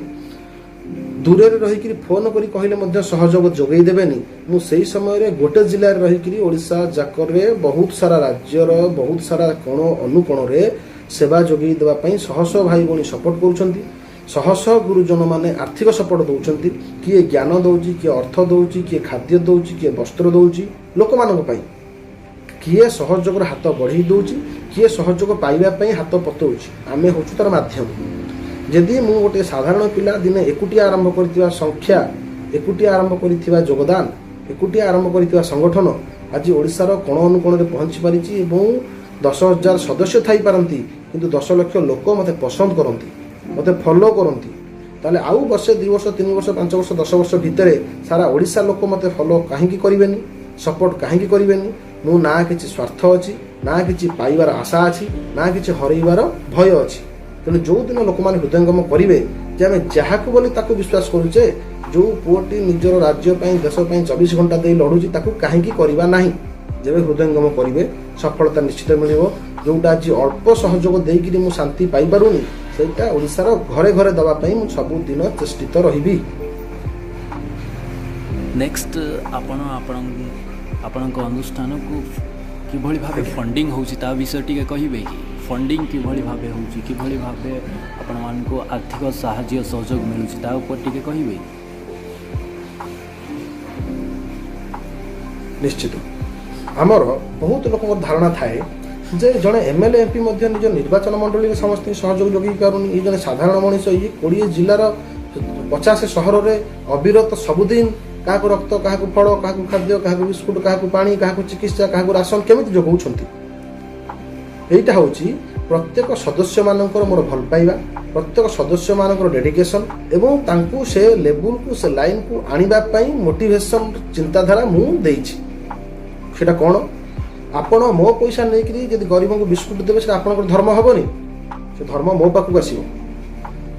दूरे रही फोन करी कहले मध्य सहयोग जोगई देबेनी मु सेही समय रे गोटे जिल्ला रे रही ओडिशा जाकर रे बहुत सारा राज्यर बहुत सारा कोण अनुकोण रे सेवा जोगई देबा पई शह शह भाई भणी सपोर्ट करूछंती। शह शह गुरुजन माने आर्थिक सपोर्ट दउछंती किए ज्ञान दउची किए अर्थ दउची किए खाद्य दउची किए वस्त्र दउची लोक मानक पई किए सहयोग हाथ बढ़ी दउची किए सहयोग पाइबा पई हाथ पतउची आमे होछु तार माध्यम। जदि मु गोटे साधारण पिला दिने एकुटिया आरंभ करथिबा संख्या एकुटिया आरंभ करथिबा योगदान एकुटिया आरंभ करथिबा संगठन आज ओडिशार कोण अनुकोण रे पहुंची पारिछि एवं 10,000 सदस्य थाई पारंती किंतु 10 लाख लोक मते पसंद करंती मते फॉलो करंती ताले आउ वर्षे 2 वर्ष 3 वर्ष 5 वर्ष 10 वर्ष भितरे सारा ओडिशा लोक मते फॉलो काहे की करिवेनी सपोर्ट काहे की करिवेनी मु ना किछि स्वार्थ अछि ना किछि पाइबार आशा अछि ना किछि हरैबार भय अछि। तेणु जो दिन लोक मैंने हृदयंगम करेंगे जे आम जहाँ बोली ताकू विश्वास करुचे जो पुओटी निजर राज्य देश 24 घंटा दे लड़ुची ताकू कहीं करवा ना जब हृदयंगम करेंगे सफलता निश्चित मिल जोटा आज अल्प सहयोग देकी मुझे शांति पाइबारूनी सेटा ओडिशार घरे घरे दवाई मुझे सबुदिन चेष्टित रही। नेक्स्ट आपण अनुष्ठान को किभली भाबे फंडिंग होउची ता विषय टिके कहिबे कि फंडिंग किभली भाबे होउची किभली भाबे आपण मान को आर्थिक सहायता सहयोग मिलुची ता ऊपर टिके कहिबे। निश्चित आमर बहुत लोक धारणा थाए जे जड़े एमएलए एमपी मध्य निज निर्वाचन मंडली समस्त सहयोग जोगी पारुनी ये जड़े साधारण मनीष ये 20 जिलार 50 सहर में अविरत सबुदिन क्या रक्त क्या फल क्या खाद्य क्या बिस्कुट क्या पानी क्या चिकित्सा क्या राशन केमिति जोगाउछंती एटा होची प्रत्येक सदस्य मानकर मोर भल पाइबा प्रत्येक सदस्य मानकर डेडिकेशन एवं तांकु से लेवल को से लाइन को आनिबा पई मोटिवेशन चिंताधारा मु देइछि। सेटा कोन आपण मो पैसा नै करी यदि गरीब को बिस्कुट देबे से आपनकर धर्म हबनी से धर्म मो पाखु आसीबो।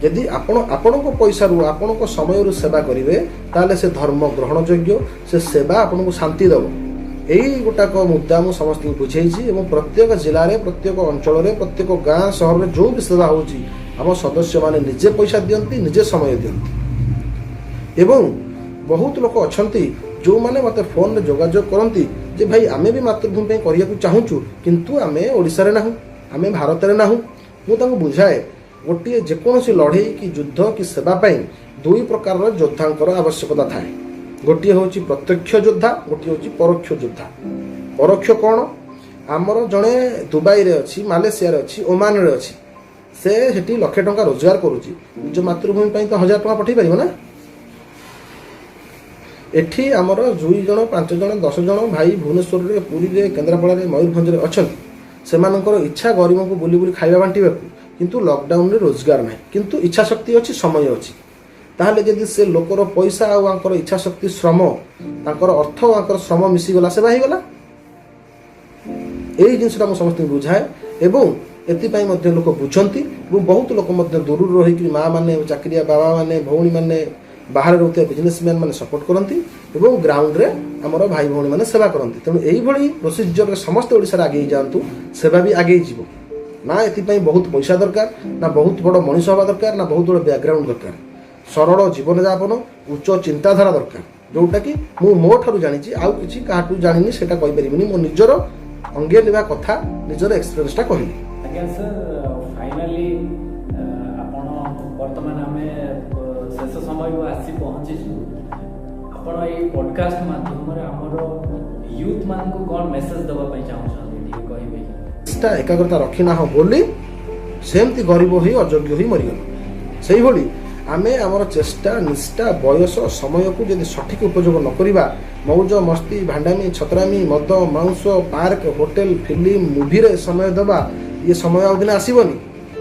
यदि आपण को पैसा रु आपण को समय रु सेवा करिवे ताले से धर्म ग्रहण योग्य से सेवा आपण को शांति दबो। यही गोटाक मुद्दा मु समस्त बुझेछि एवं प्रत्येक जिले में प्रत्येक अंचल में प्रत्येक गाँ सहर में जो भी सेवा होची आम सदस्य माने निजे पैसा दियंती निजे समय दियंती एवं बहुत लोक अछंती जो माने मते फोन रे जोगाजोग करंती जे भाई आमे भी मातृभूमि पे करिया को चाहूचु किंतु आमे ओडिसा रे नाहु आमे भारत रे नाहु मु तांको बुझाए गोटे जेकोसी लड़ई कि युद्ध कि सेवा पाई दुई प्रकार योद्धांकर आवश्यकता थाए। गोटे हूँ प्रत्यक्ष योद्धा गोटे हूँ परोक्ष योद्धा। परोक्ष कौन आमर जड़े दुबई रे अच्छी मालेशिया रे अच्छी ओमान रे अच्छी से हेटी लक्षे टंका रोजगार करुच्ची निज मातृभूमि पर तो 1000 टंका पठे पार ना एठी आमर 2 जन 5 जन 10 जन भाई भुवनेश्वर रे पुरी रे केन्द्रापड़ा रे मयूरभंज रे अच्छी सेमानकर इच्छा गरीब को बुली बुली खाଇବା बांटिबा किंतु लॉकडाउन रे रोजगार नहीं किंतु इच्छा शक्ति अच्छी समय अच्छी ताहले जदि से लोकर पैसा आंकर इच्छा शक्ति श्रम तांकर अर्थ आंकर श्रम मिसीगला सेवा ही गला यही जिनसा मुझे समस्त बुझाए एवं एपाई लोक बुझती बहुत लोक दूर रही माँ मैंने चाकरिया बाबा मैंने भौणी मैंने बाहर रोकता बिजनेसमैन मैंने सपोर्ट करती एवं ग्राउंड रे आमर भाई भौणी मैंने सेवा करती तेणु यही प्रोसीजर समस्त ओडिशा आगे जातु सेवा भी आगे जीव ना एथि बहुत पैसा दरकार ना बहुत बड़ मनीष हवा दरकार ना बहुत बड़ बैकग्राउंड दरकार सरल जीवन यापन उच्च चिंताधारा दरकार जोटा कि मो ठारू जानी आउ किसी क्या जानी से कहीपरि मो निजर अंगे लिवा कथा निजर एक्सपीरियंसटा कहली। आज्ञा सर फाइनाली आपण वर्तमान आमे शेष समय को आसी पहुंचीछु आपण ए पॉडकास्ट माध्यम रे हमर यूथ मान को कोन मेसेज देबा पई चाहू छथि ठीक कहबे एकाग्रता रखी ना हो बोली सेमती गरीब ही अयोग्य ही मरीगल से भली आमे आमर चेष्टा निष्ठा बयस समय को यदि सठिक उपयोग न करिबा मौज मस्ती भांडामी छतरामी मद मांस पार्क होटेल फिल्म मूवी रे समय देबा ये समय आउ दिन आसीबनी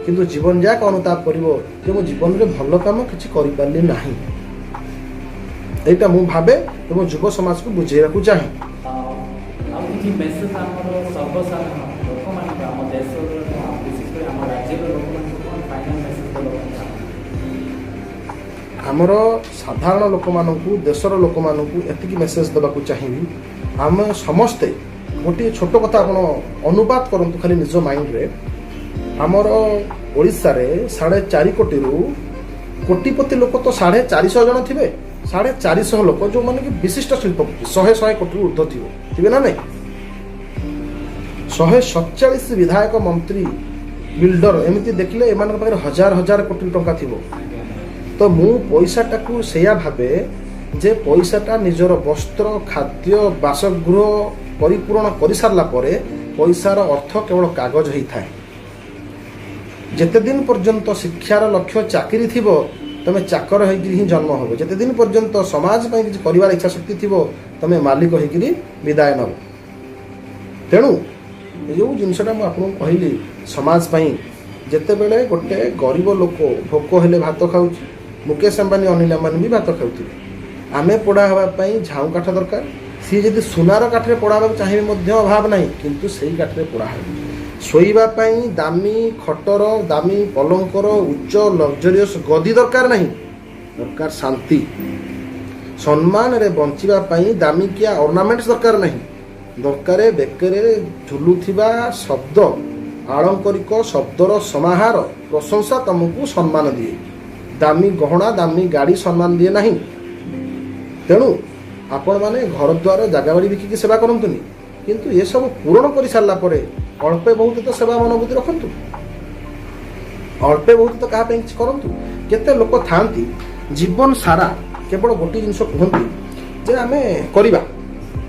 किंतु जीवन जाक अनुताप करिवो जे मो जीवन रे भल काम किछि करि पारली नाही एटा मु भाबे एवं युव समाज को बुझेरा को चाहे आ किछि मेसेज हमर सर्वसाधारण लोक मान हम देश रो विशेष कर हम राज्य रो लोक मान को फाइनल मेसेज देबा आमर साधारण लोक मानू देशर लोक मानू एतिकी मेसेज देवाक चाहिए आम समस्ते गोटे छोट कथा आप अनुवाद करूँ खाली निज माइंड रे आमर ओडिशा रे 4.5 कोटी कोटिपति लोक तो 450 जन थे 450 लोक जो माने कि विशिष्ट शिल्पपति 100 कोटी ऊर्ध्व थे ना नहीं 147 विधायक मंत्री बिल्डर एमती देखले एमान पाखरे हजार हजार कोटी टंका थिबो तो मु पैसाटा को सेया भावे जे पैसाटा निजर वस्त्र खाद्य बासगृह परिपूर्ण कर सारा पर पैसार अर्थ केवल कागज ही थाए जेते दिन पर्यंत शिक्षार लक्ष्य चाकरी थिबो तमे चाकर होइकि ही जन्म होबो जेते दिन पर्यंत समाज पई किछ करिवार इच्छा शक्ति थिबो तमे मालिक होइकि विदाय नबो तेणु जो जिनसटा मु आपन कहली समाज पई जेते बेले गोटे गरीब लोक भोक हेले भात खाउची मुकेश अंबानी अनिल अंबानी भी भात खाऊे आमे पोड़ा हाँपाई झाऊ काठ दरकार सी जब सुनार काठरे पोड़ा चाहिए अभाव ना किंतु सही काठरे पोड़ा शोवाई दामी खटर दामी पलंकर उच्च लग्जरीयस गदी दरकार नहीं दरकार शांति सम्मान रे बंचापी दामिकिया ऑर्नामेंट्स दरकार नहीं दरकार बेकरे झुलुथिबा शब्द आलंकरिक शब्दर समाहार प्रशंसा तुमको सम्मान दिए दामी गहना दामी गाड़ी सम्मान दिए नहीं तेणु आपण माने घर द्वार जगह बाड़ी बिकिकी सेवा करंतुनी किंतु ये सब पूरण कर सारा पर अल्पे बहुत तो सेवा मनोभूति रखंतु अल्पे बहुत तो क्या करंतु केते लोक थांती जीवन सारा केवल गोटे जिनस कहती जे आमे करिबा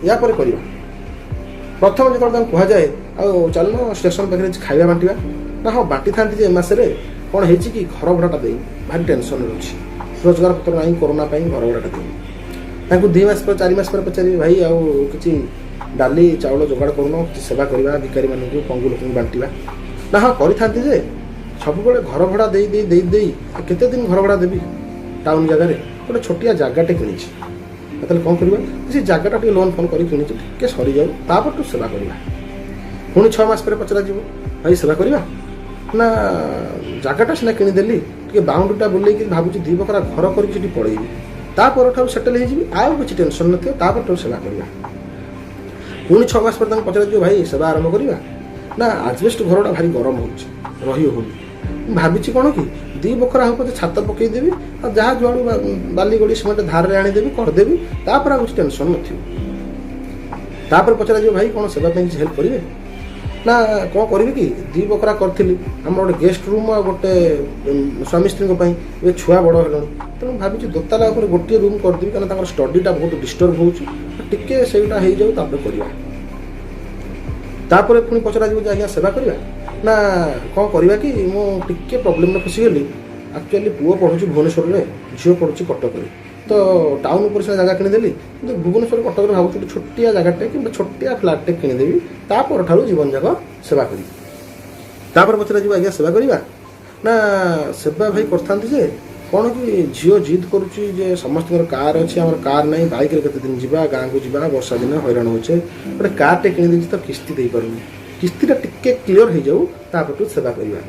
या पर करिबा प्रथम जो कह जाए आ चलना स्टेशन पाखे खाଇବା बांटिबा ना हाँ बांटी था मसरे कौन है कि घर भड़ाटा दे भारी टेंशन रोचे रोजगार पत्र ना कोरोना घर भड़ाटा दे 2 मास पर 4 मास पर पचारे भाई आउ कि डाली चाउल जोगाड़ करूँ कि सेवा करवा भिकारी मान पंगु लोक बांटा ना हाँ करें सब घर भड़ा केते दिन घर भड़ा देवी टाउन जगह गोटे छोटिया जगहटे कि कौन करवा से जगहटा लोन फोन कर कि सरी जाऊ तापर सेवा करवा पुणी 6 मास पर पचरा जीव भाई सेवा करवा ना जगहटा सीना किदेली टे बाउंड्रीटा बुले भावुँ 2 बकरा घर करके पड़ेबी तापर सेटल हो आउ किसी टेंशन न तापर सेवा करवा पुणी 6 मास पर पचरा भाई सेवा आरंभ करवा ना आजबेस्ट घरटा भारी गरम हो रही होनी भावी कौन कि 2 बकरा हो छात पकईदेवी और जहाँ जुआड़ बाली गोड़ी सीमेंट धार में आनीदेवी करदेवी तापर आ किसी टेंशन न पचरा भाई कौन सेवा किसी हेल्प करेंगे ना कौन करी कि 2 बकरा करी आम गोटे गेस्ट रूम आ गोटे स्वामी स्त्री छुआ बड़ है तेणु भावी दोताला गोटे रूम करदेवी कारण स्टडीटा बहुत डिस्टर्ब होटे से करवा तापर पुणी पचरा आज्ञा सेवा करवा ना कौन करवा कि मुझे प्रोब्लेम में फसीगली एक्चुअली पुओ पढ़ुची भुवनेश्वर में झील पढ़ुची कटक तो टाउन पर से जगह किदेली कि भुवनेश्वर कटक भावुँ छोटिया जगहटे कि छोटिया फ्लाटे किदेवी तापर ठार जीवन जाक सेवा करी पचरा आज्ञा सेवा करवा ना सेवा भाई करते कौन कि झील जिद करुच्ची जे समस्त कार अच्छी आम कार ना बाइक केते दिन जावा गाँव को जावा वर्षा दिन हैरान होचे गोटे कारटे कि तो किस्ती दे पारूनी किस्तीटा टिके क्लीयर हो जाऊ तापर सेवा करवा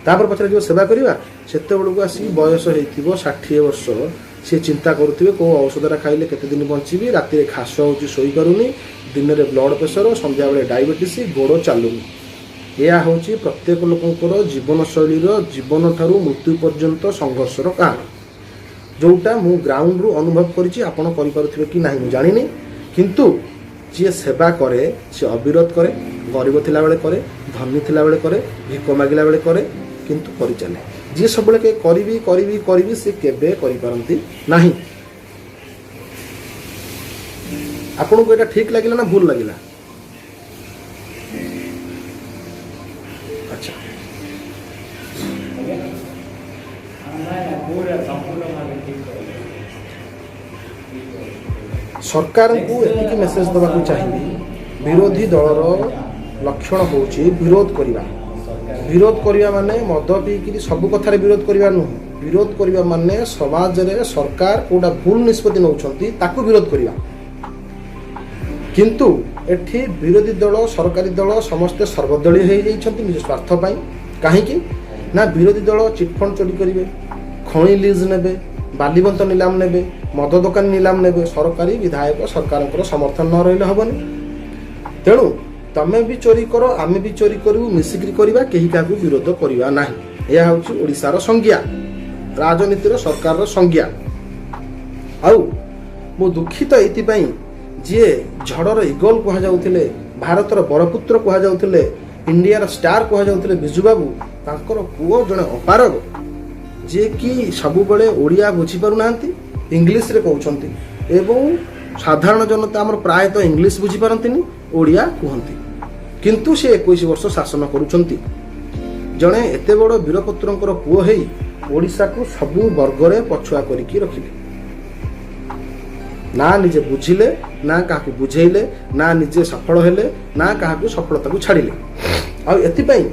तापर पचरा जो सेवा करवा सेते बेलू आसी बयस हो 60 वर्ष सी चिंता करुवे कौ औषधटा खाइले केते दिन बंची राति खास हो शोई पारुनी दिन में ब्लड प्रेसर संध्या बेले डायबिटीज गोड़ चलुनी ଏହା ହେଉଛି ପ୍ରତ୍ୟେକ ଲୋକଙ୍କର ଜୀବନଶୈଳୀର ଜୀବନ ଠାରୁ ମୃତ୍ୟୁ ପର୍ଯ୍ୟନ୍ତ ସଂଘର୍ଷର କାହାଣୀ, ଯେଉଁଟା ମୁଁ ଗ୍ରାଉଣ୍ଡରୁ ଅନୁଭବ କରିଛି। ଆପଣ କରିପାରୁଥିବେ କି ନାହିଁ ମୁଁ ଜାଣିନି, କିନ୍ତୁ ଯିଏ ସେବା କରେ ସେ ଅବିରତ କରେ, ଗରିବ ଥିଲାବେଳେ କରେ, ଧନୀ ଥିଲାବେଳେ କରେ, ଭିକ ମାଗିଲା ବେଳେ କରେ, କିନ୍ତୁ କରିଚାଲେ। ଯିଏ ସବୁବେଳେ କରିବି କରିବି କରିବି ସେ କେବେ କରିପାରନ୍ତି ନାହିଁ। ଆପଣଙ୍କୁ ଏଇଟା ଠିକ୍ ଲାଗିଲା ନା ଭୁଲ ଲାଗିଲା? ଆଚ୍ଛା, ସରକାରଙ୍କୁ ଏତିକି ମେସେଜ ଦେବାକୁ ଚାହିଁବି, ବିରୋଧୀ ଦଳର ଲକ୍ଷଣ ହେଉଛି ବିରୋଧ କରିବା। ବିରୋଧ କରିବା ମାନେ ମଦ ପିଇକିରି ସବୁ କଥାରେ ବିରୋଧ କରିବା ନୁହେଁ। ବିରୋଧ କରିବା ମାନେ ସମାଜରେ ସରକାର କେଉଁଟା ଭୁଲ ନିଷ୍ପତ୍ତି ନେଉଛନ୍ତି ତାକୁ ବିରୋଧ କରିବା। କିନ୍ତୁ ଏଠି ବିରୋଧୀ ଦଳ ସରକାରୀ ଦଳ ସମସ୍ତେ ସର୍ବଦଳୀୟ ହୋଇଯାଇଛନ୍ତି ନିଜ ସ୍ୱାର୍ଥ ପାଇଁ। କାହିଁକି ନା ବିରୋଧୀ ଦଳ ଚିଟଫଣ୍ଡ ଚୋରି କରିବେ, ଖଣି ଲିଜ୍ ନେବେ, ବାଲିବନ୍ତ ନିଲାମ ନେବେ, ମଦ ଦୋକାନ ନିଲାମ ନେବେ। ସରକାରୀ ବିଧାୟକ ସରକାରଙ୍କର ସମର୍ଥନ ନ ରହିଲେ ହେବନି। ତେଣୁ ତମେ ବି ଚୋରି କର, ଆମେ ବି ଚୋରି କରିବୁ, ମିଶିକିରି କରିବା, କେହି କାହାକୁ ବିରୋଧ କରିବା ନାହିଁ। ଏହା ହେଉଛି ଓଡ଼ିଶାର ସଂଜ୍ଞା, ରାଜନୀତିର ସରକାରର ସଂଜ୍ଞା। ଆଉ ମୁଁ ଦୁଃଖିତ ଏଇଥିପାଇଁ ଯିଏ ଝଡ଼ର ଇଗଲ କୁହାଯାଉଥିଲେ, ଭାରତର ବରପୁତ୍ର କୁହାଯାଉଥିଲେ, ଇଣ୍ଡିଆର ଷ୍ଟାର କୁହାଯାଉଥିଲେ ବିଜୁବାବୁ, ତାଙ୍କର ପୁଅ ଜଣେ ଅପାରଗ, ଯିଏକି ସବୁବେଳେ ଓଡ଼ିଆ ବୁଝିପାରୁନାହାନ୍ତି, ଇଂଲିଶରେ କହୁଛନ୍ତି ଏବଂ ସାଧାରଣ ଜନତା ଆମର ପ୍ରାୟତଃ ଇଂଲିଶ ବୁଝିପାରନ୍ତିନି, ଓଡ଼ିଆ କୁହନ୍ତି। କିନ୍ତୁ ସେ 21 ବର୍ଷ ଶାସନ କରୁଛନ୍ତି। ଜଣେ ଏତେ ବଡ଼ ବୀରପୁତ୍ରଙ୍କର ପୁଅ ହେଇ ଓଡ଼ିଶାକୁ ସବୁ ବର୍ଗରେ ପଛୁଆ କରିକି ରଖିଲେ। ନା ନିଜେ ବୁଝିଲେ, ନା କାହାକୁ ବୁଝେଇଲେ, ନା ନିଜେ ସଫଳ ହେଲେ, ନା କାହାକୁ ସଫଳତାକୁ ଛାଡ଼ିଲେ। ଆଉ ଏଥିପାଇଁ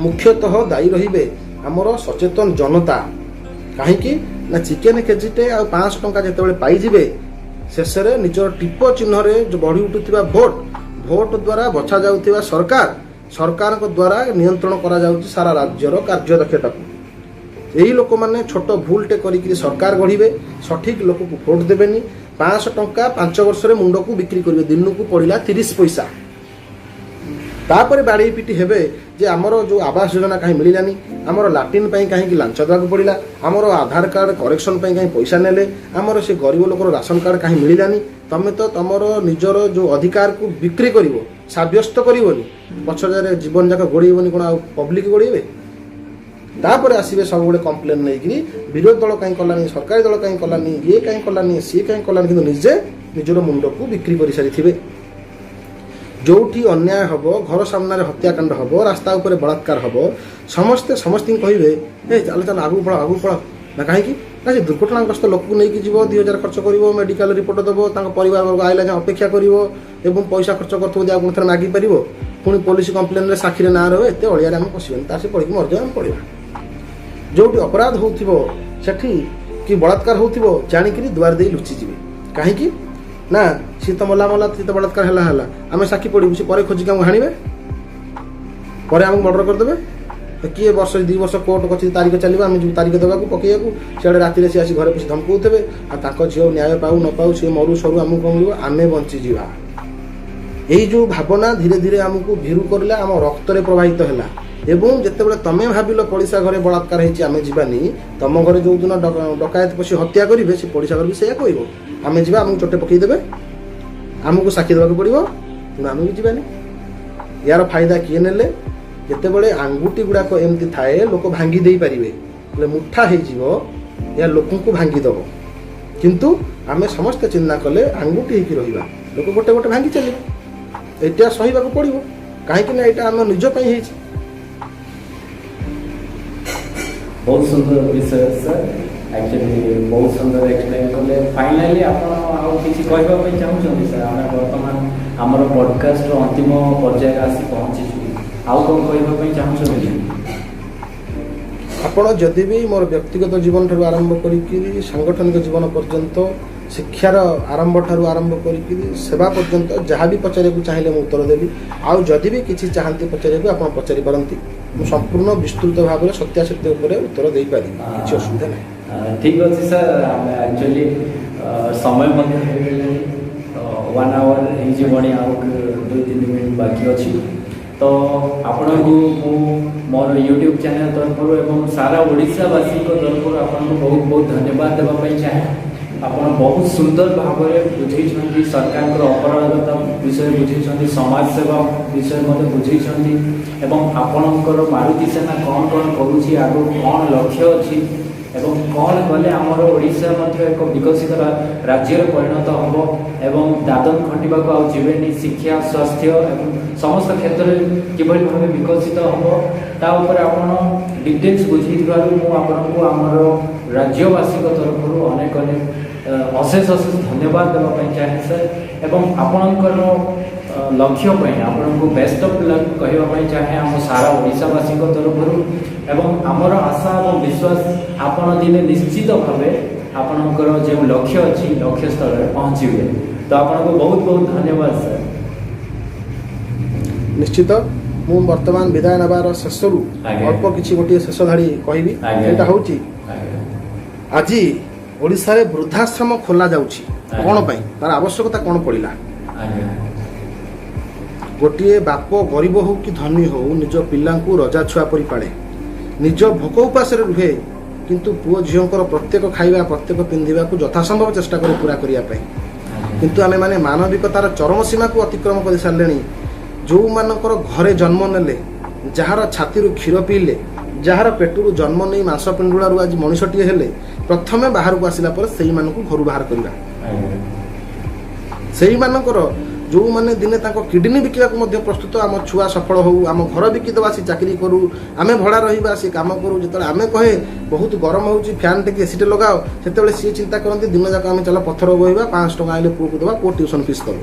ମୁଖ୍ୟତଃ ଦାୟୀ ରହିବେ ଆମର ସଚେତନ ଜନତା। କାହିଁକି ନା ଚିକେନ କେଜିଟେ ଆଉ 500 ଟଙ୍କା ଯେତେବେଳେ ପାଇଯିବେ, ଶେଷରେ ନିଜର ଟିପ ଚିହ୍ନରେ ବଢ଼ି ଉଠୁଥିବା ଭୋଟ ଦ୍ୱାରା ବଛା ଯାଉଥିବା ସରକାରଙ୍କ ଦ୍ୱାରା ନିୟନ୍ତ୍ରଣ କରାଯାଉଛି ସାରା ରାଜ୍ୟର କାର୍ଯ୍ୟଦକ୍ଷତାକୁ। ଏହି ଲୋକମାନେ ଛୋଟ ଭୁଲଟେ କରିକି ସରକାର ଗଢ଼ିବେ, ସଠିକ୍ ଲୋକକୁ ଭୋଟ ଦେବେନି। 500 ଟଙ୍କା 5 ବର୍ଷରେ ମୁଣ୍ଡକୁ ବିକ୍ରି କରିବେ, ଦିନକୁ ପଡ଼ିଲା 30 ପଇସା। ତାପରେ ବାଡ଼େଇ ପିଟି ହେବେ ଯେ ଆମର ଯେଉଁ ଆବାସ ଯୋଜନା କାହିଁ ମିଳିଲାନି, ଆମର ଲାଟ୍ରିନ୍ ପାଇଁ କାହିଁକି ଲାଞ୍ଚ ଦେବାକୁ ପଡ଼ିଲା, ଆମର ଆଧାର କାର୍ଡ କରେକ୍ସନ୍ ପାଇଁ କାହିଁ ପଇସା ନେଲେ, ଆମର ସେ ଗରିବ ଲୋକର ରାସନ କାର୍ଡ କାହିଁ ମିଳିଲାନି। ତମେ ତ ତମର ନିଜର ଯେଉଁ ଅଧିକାରକୁ ବିକ୍ରି କରିବ, ସାବ୍ୟସ୍ତ କରିବନି, ପଛରେ ଜୀବନ ଯାକ ଗୋଡ଼େଇବନି, କ'ଣ ଆଉ ପବ୍ଲିକ ଗୋଡ଼େଇବେ? ତାପରେ ଆସିବେ ସବୁବେଳେ କମ୍ପ୍ଲେନ୍ ନେଇକିରି, ବିରୋଧୀ ଦଳ କାହିଁ କଲାନି, ସରକାରୀ ଦଳ କାହିଁ କଲାନି, ଇଏ କାହିଁ କଲାନି, ସିଏ କାହିଁ କଲାନି, କିନ୍ତୁ ନିଜେ ନିଜର ମୁଣ୍ଡକୁ ବିକ୍ରି କରିସାରିଥିବେ। ଯେଉଁଠି ଅନ୍ୟାୟ ହେବ, ଘର ସାମ୍ନାରେ ହତ୍ୟାକାଣ୍ଡ ହେବ, ରାସ୍ତା ଉପରେ ବଳାତ୍କାର ହେବ, ସମସ୍ତେ ସମସ୍ତଙ୍କୁ କହିବେ ଏ ଚାଲ ଚାଲ ଆଗକୁ ପଳାଅ। ନା କାହିଁକି ନା ସେ ଦୁର୍ଘଟଣାଗ୍ରସ୍ତ ଲୋକକୁ ନେଇକି ଯିବ, 2000 ଖର୍ଚ୍ଚ କରିବ, ମେଡ଼ିକାଲ ରିପୋର୍ଟ ଦେବ, ତାଙ୍କ ପରିବାର ବର୍ଗ ଆଇଲା ଯାଏଁ ଅପେକ୍ଷା କରିବ ଏବଂ ପଇସା ଖର୍ଚ୍ଚ କରୁଥିବ ଯେ ଆଉ କ'ଣ ଥରେ ମାଗିପାରିବ। ପୁଣି ପୋଲିସ କମ୍ପ୍ଲେନ୍ରେ ସାକ୍ଷୀରେ ନାଁ ରହିବ, ଏତେ ଅଳିଆରେ ଆମେ ପଶିବାନି, ତାର ସେ ପଡ଼ିକି ମରିଯାଉ, ଆମେ ପଡ଼ିବା। ଯେଉଁଠି ଅପରାଧ ହେଉଥିବ ସେଠି କି ବଳାତ୍କାର ହେଉଥିବ ଜାଣିକିରି ଦୁଆର ଦେଇ ଲୁଚିଯିବେ। କାହିଁକି ନା ସିଏ ତ ମଲା ସିଏ ତ ବଳାତ୍କାର ହେଲା, ଆମେ ସାକ୍ଷୀ ପଡ଼ିବୁ, ସେ ପରେ ଖୋଜିକି ଆମକୁ ହାଣିବେ, ପରେ ଆମକୁ ମର୍ଡର କରିଦେବେ। କିଏ ବର୍ଷ 2 ବର୍ଷ କୋର୍ଟ କଚେରୀ ତାରିଖ ଚାଲିବ, ଆମେ ଯିବୁ ତାରିଖ ଦେବାକୁ ପକେଇବାକୁ, ସିଆଡ଼େ ରାତିରେ ସିଏ ଆସି ଘରେ ପଶି ଧମକଉଥିବେ, ଆଉ ତାଙ୍କ ଝିଅ ନ୍ୟାୟ ପାଉ ନ ପାଉ, ସିଏ ମରୁ ସରୁ, ଆମକୁ କ'ଣ ମିଳିବ? ଆମେ ବଞ୍ଚିଯିବା। ଏଇ ଯେଉଁ ଭାବନା ଧୀରେ ଧୀରେ ଆମକୁ ଭୀରୁ କରିଲା, ଆମ ରକ୍ତରେ ପ୍ରବାହିତ ହେଲା। ଏବଂ ଯେତେବେଳେ ତମେ ଭାବିଲ ପଡ଼ିଶା ଘରେ ବଳାତ୍କାର ହେଇଛି ଆମେ ଯିବାନି, ତମ ଘରେ ଯେଉଁଦିନ ଡକାୟତ ପଶି ହତ୍ୟା କରିବେ, ସେ ପଡ଼ିଶା ଘରେ ବି ସେଇଆ କହିବ, ଆମେ ଯିବା, ଆମକୁ ଚୋଟେ ପକେଇଦେବେ, ଆମକୁ ସାକ୍ଷୀ ଦେବାକୁ ପଡ଼ିବ, କିନ୍ତୁ ଆମେ ବି ଯିବାନି। ୟାର ଫାଇଦା କିଏ ନେଲେ? ଯେତେବେଳେ ଆଙ୍ଗୁଠି ଗୁଡ଼ାକ ଏମିତି ଥାଏ, ଲୋକ ଭାଙ୍ଗି ଦେଇପାରିବେ, ହେଲେ ମୁଠା ହେଇଯିବ, ଏହା ଲୋକଙ୍କୁ ଭାଙ୍ଗିଦେବ। କିନ୍ତୁ ଆମେ ସମସ୍ତେ ଚିନ୍ତା କଲେ ଆଙ୍ଗୁଠି ହେଇକି ରହିବା, ଲୋକ ଗୋଟେ ଗୋଟେ ଭାଙ୍ଗି ଚାଲିବେ। ଏଇଟା ସହିବାକୁ ପଡ଼ିବ, କାହିଁକି ନା ଏଇଟା ଆମ ନିଜ ପାଇଁ ହେଇଛି। बहुत सुंदर विषय सर, एक्चुअली बहुत सुंदर एक्सप्लेन कले। फाइनाली आपण आउ किछि कहबा पई चाहउछन सर? आमे वर्तमान हमर पॉडकास्ट रो अंतिम पर्याय आसी पहुंची छु, आउ कोन कहबा पई चाहउछन? आपण जदि भी मोर व्यक्तिगत जीवन ठारू आरंभ करिकि सांगठनिक जीवन पर्यंत, शिक्षार आरंभ ठारू आरंभ करिकि सेवा पर्यंत जहाँ भी पचारिया चाहिए मुझे उत्तर देवी। आउ जदि भी किसी चाहती पचारिया आप पचारि पारती, संपूर्ण विस्तृत भाव में सत्यासत्य उपर उत्तर दे पारि, किसी असुविधा ना। ठीक अच्छे सर, एक्चुअली समय 1 आवर हो 2-3 मिनट बाकी अच्छी, तो आपको मोर यूट्यूब चैनल तरफ एवं सारा ओडिशावासी तरफ आपको बहुत बहुत धन्यवाद देवाई चाहे। आपण बहुत सुंदर भाव में बुझे सरकार अपराधता विषय बुझे समाज सेवा विषय बुझे एवं आपणकर मारुति सेना कौन कौन करुँच आगु कौन लक्ष्य अच्छी एवं कौन कले आमर ओडिशा एक विकसित राज्य परिणत हम एवं दादन खटिबा को आवेनि शिक्षा स्वास्थ्य एवं समस्त क्षेत्र में किभली भाव विकसित हम तापर आप डिटेल्स बुझे आपको आमर राज्यवासी तरफ अनेक अनेक अशेष अशेष धन्यवाद देवाई चाहे सर एवं आपणकर लक्ष्य आपको बेस्ट ऑफ लक कहवाई चाहे आम सारा ओडिशावासी तरफ एवं आमर आशा और विश्वास आपण दिने निश्चित भाव आपणकर जो लक्ष्य अच्छी लक्ष्य स्थल में पहुँचे तो आपको बहुत बहुत धन्यवाद सर। निश्चित मु वर्तमान विदाय नबार शेषरू अल्प किसी गोटे शेष धाड़ी कहबी एटा होची आज ओडिशा रे वृद्धाश्रम खोला जाउची कोन पई तार आवश्यकता कोन पड़िला गोटे बाप गरीब हो कि धनी हो निज पिला रजा छुआ परी पाले निज भोक उपास रुहे किंतु पुओ झीओंकर प्रत्येक खाइबा प्रत्येक पिंधिबा को यथासंभव चेष्टा कर पूरा करिया पई किंतु आमे माने मानविकतार चरम सीमा को अतिक्रम कर सारलेनी जो मानकर घरे जन्म नेले जहार छाती क्षीर पीले जहार पेटू जन्म नहीं मांस पिंडुलारू आज मनुष्यटीए हेले प्रथमे बाहर को आसिला पर सेही मानकु घर बाहर करबा सेही मानकर जो माने दिने ताको किडनी बिकिबा को मध्य प्रस्तुत आम छुआ सफल हो आम घर बिकी दवा सी चाकरी करू आमे भड़ा रहिबा सी काम करू जतले आमे कहे बहुत गरम होउची फैन टेके एसी लगाओ सेतेबेले सी चिंता करंती दिन जाक आमे चला पत्थर बोइबा 500 टका आइले पुओ को दवा पुओ ट्यूशन फीस करू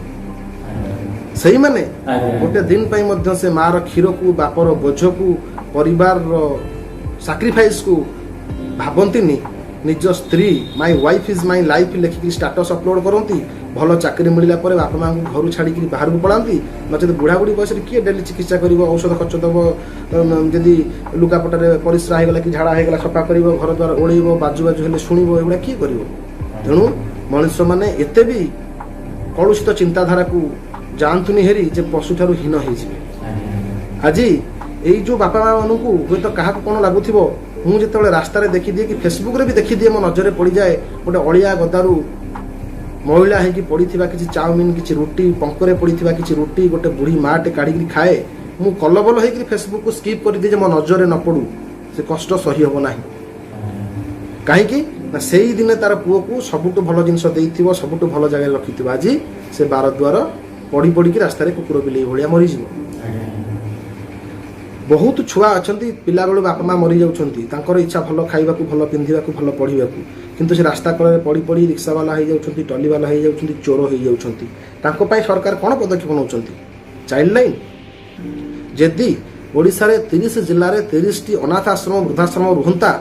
सही माने गोटे दिन पई मध्य से मार क्षीर को बापर बोझ को परिवार सैक्रिफाइस को भाबंतीनी निज स्त्री my wife is my life लेखिकी स्टेटस अपलोड करती भल चाकरी मिलला पर बापा माँ को घर छाड़ी बाहर को पलांती नचेत बुढ़ा बुढ़ी बयस किए डेली चिकित्सा कर औषध खर्च दब जदि लुगापटारे परिश्रा होगा कि झाड़ा होगा सफा कर घर द्वार ओढ़ बाजू बाजू हेल्ले शुणव एगुड़ा किए कर तेणु मनुष्य मैंने एत भी कलुषित चिंताधारा को जातुनी हेरी जे पशु ठारू हीन हो आज यही जो बापा माँ मान हूँ तो क्या कौन लगुथ मुझे रास्तार देखीदिए कि फेसबुक रे भी देखीदिए मो नजर पड़ जाए गोटे अलिया गदारू महिला है कि पड़ी किसी चाउमिन किसी रुटी पंकरे पड़ी किसी रुटी गोटे बुढ़ी माटे काढ़ी खाए मु कलबल होकर फेसबुक को स्किप कर दिए मो नजर न पड़ू से कष्ट सही हम ना कहीं से ही दिन तार पुओ को सबुठ भल जिन सबुठ भल जगह रखि आज से बार द्वार पड़ी पड़ी रास्तार कुकुर बिले भाया मरीज बहुत छुआ अच्छा पिला बेलू बापा माँ मरी जाऊँगी इच्छा भल खाइबा भल पिंधा भल पढ़ा किंतु से रास्ता कड़े पड़ी पड़ी रिक्शा वाला हो जाती टली वाला हो जाती चोर हो जाती सरकार कौन पदक्षेप नौ चाइल्ड लाइन जदि ओडिशा रे 30 जिले में 30 अनाथ आश्रम वृद्धाश्रम रुहंता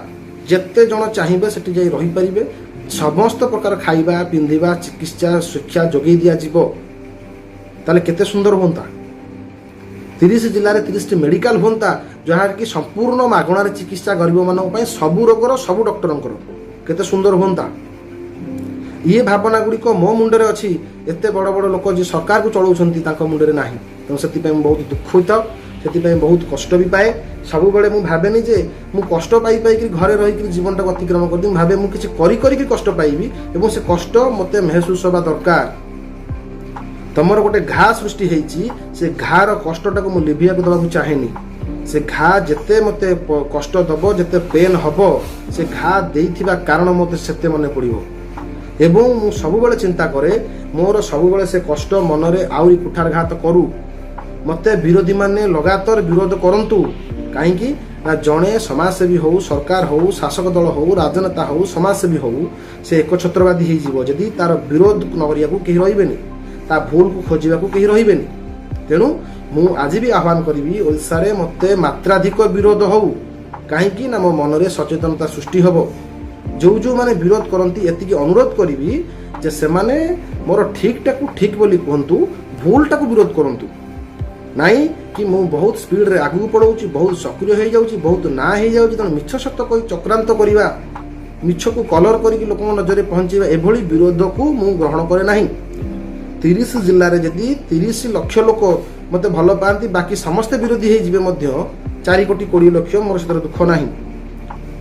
जेते जन चाहिए से रही पारे समस्त प्रकार खाइबा पिंधिबा चिकित्सा शिक्षा जोगे दिज्व ताले केते सुंदर होता 30 जिले में 30 मेडिकल होता जहाँ कि संपूर्ण मागणार चिकित्सा गरीब मानक सबू रोगर सबू डॉक्टर केते सुंदर होता ये भावना गुड़िक मो मुंडे अच्छी एत बड़ बड़ लोक जी सरकार को चलाउछंती मुंडे ना तेणु से बहुत दुखित से बहुत कष्ट भी पाए सब बेले मुझे भावेनि जे मु कष्ट पाई पाई घरे रही जीवन टाक अतिक्रम कर भावे मुझे किसी कष्ट पाइबी और से कष्ट मत महसूस होगा दरकार तमर गोटे घा सृष्टि होती से घार कष्टा को लिभिया देवाक चाहेनी से घा जिते मत कष्ट दब जिते पेन हम से घा देइथिबा कारण मत से मन पड़ो एवं मु सबुबले चिंता करे मोर सबुबले से कष्ट मनरे आउरी कुठारघात करू मते विरोधी माने लगातार विरोध करंतु कहीं ना जड़े समाजसेवी हो सरकार हो शासक दल हो राजनेता हो समाजसेवी हो से एक छत्रवादी होदी तार विरोध नगरिया को कहीं रही ता भूल को खोजा को कहीं रही तेणु मु आज भी आह्वान करी ओडिशा रे मते मात्राधिक विरोध हो कहीं ना मो मनरे सचेतनता सृष्टि हम जो माने विरोध करती एति अनुरोध करी जे से माने मोर ठीकटा को ठीक बोली कहतु भूलटा को विरोध करंतु नाई कि मु बहुत स्पीड रे आगू पड़ाऊँ बहुत सक्रिय हो जाऊँ बहुत ना हो जाऊँ तेणु मिछ सत्य कही चक्रांत करवा मिछ को कलर करके लोक नजर पहुँचवा एभली विरोध को मु ग्रहण करे नहीं 30 जिले में जदि 30 लाख लोक ମୋତେ ଭଲ ପାଆନ୍ତି, ବାକି ସମସ୍ତେ ବିରୋଧୀ ହେଇଯିବେ ମଧ୍ୟ 4 କୋଟି 20 ଲକ୍ଷ, ମୋର ସେଥିରେ ଦୁଃଖ ନାହିଁ।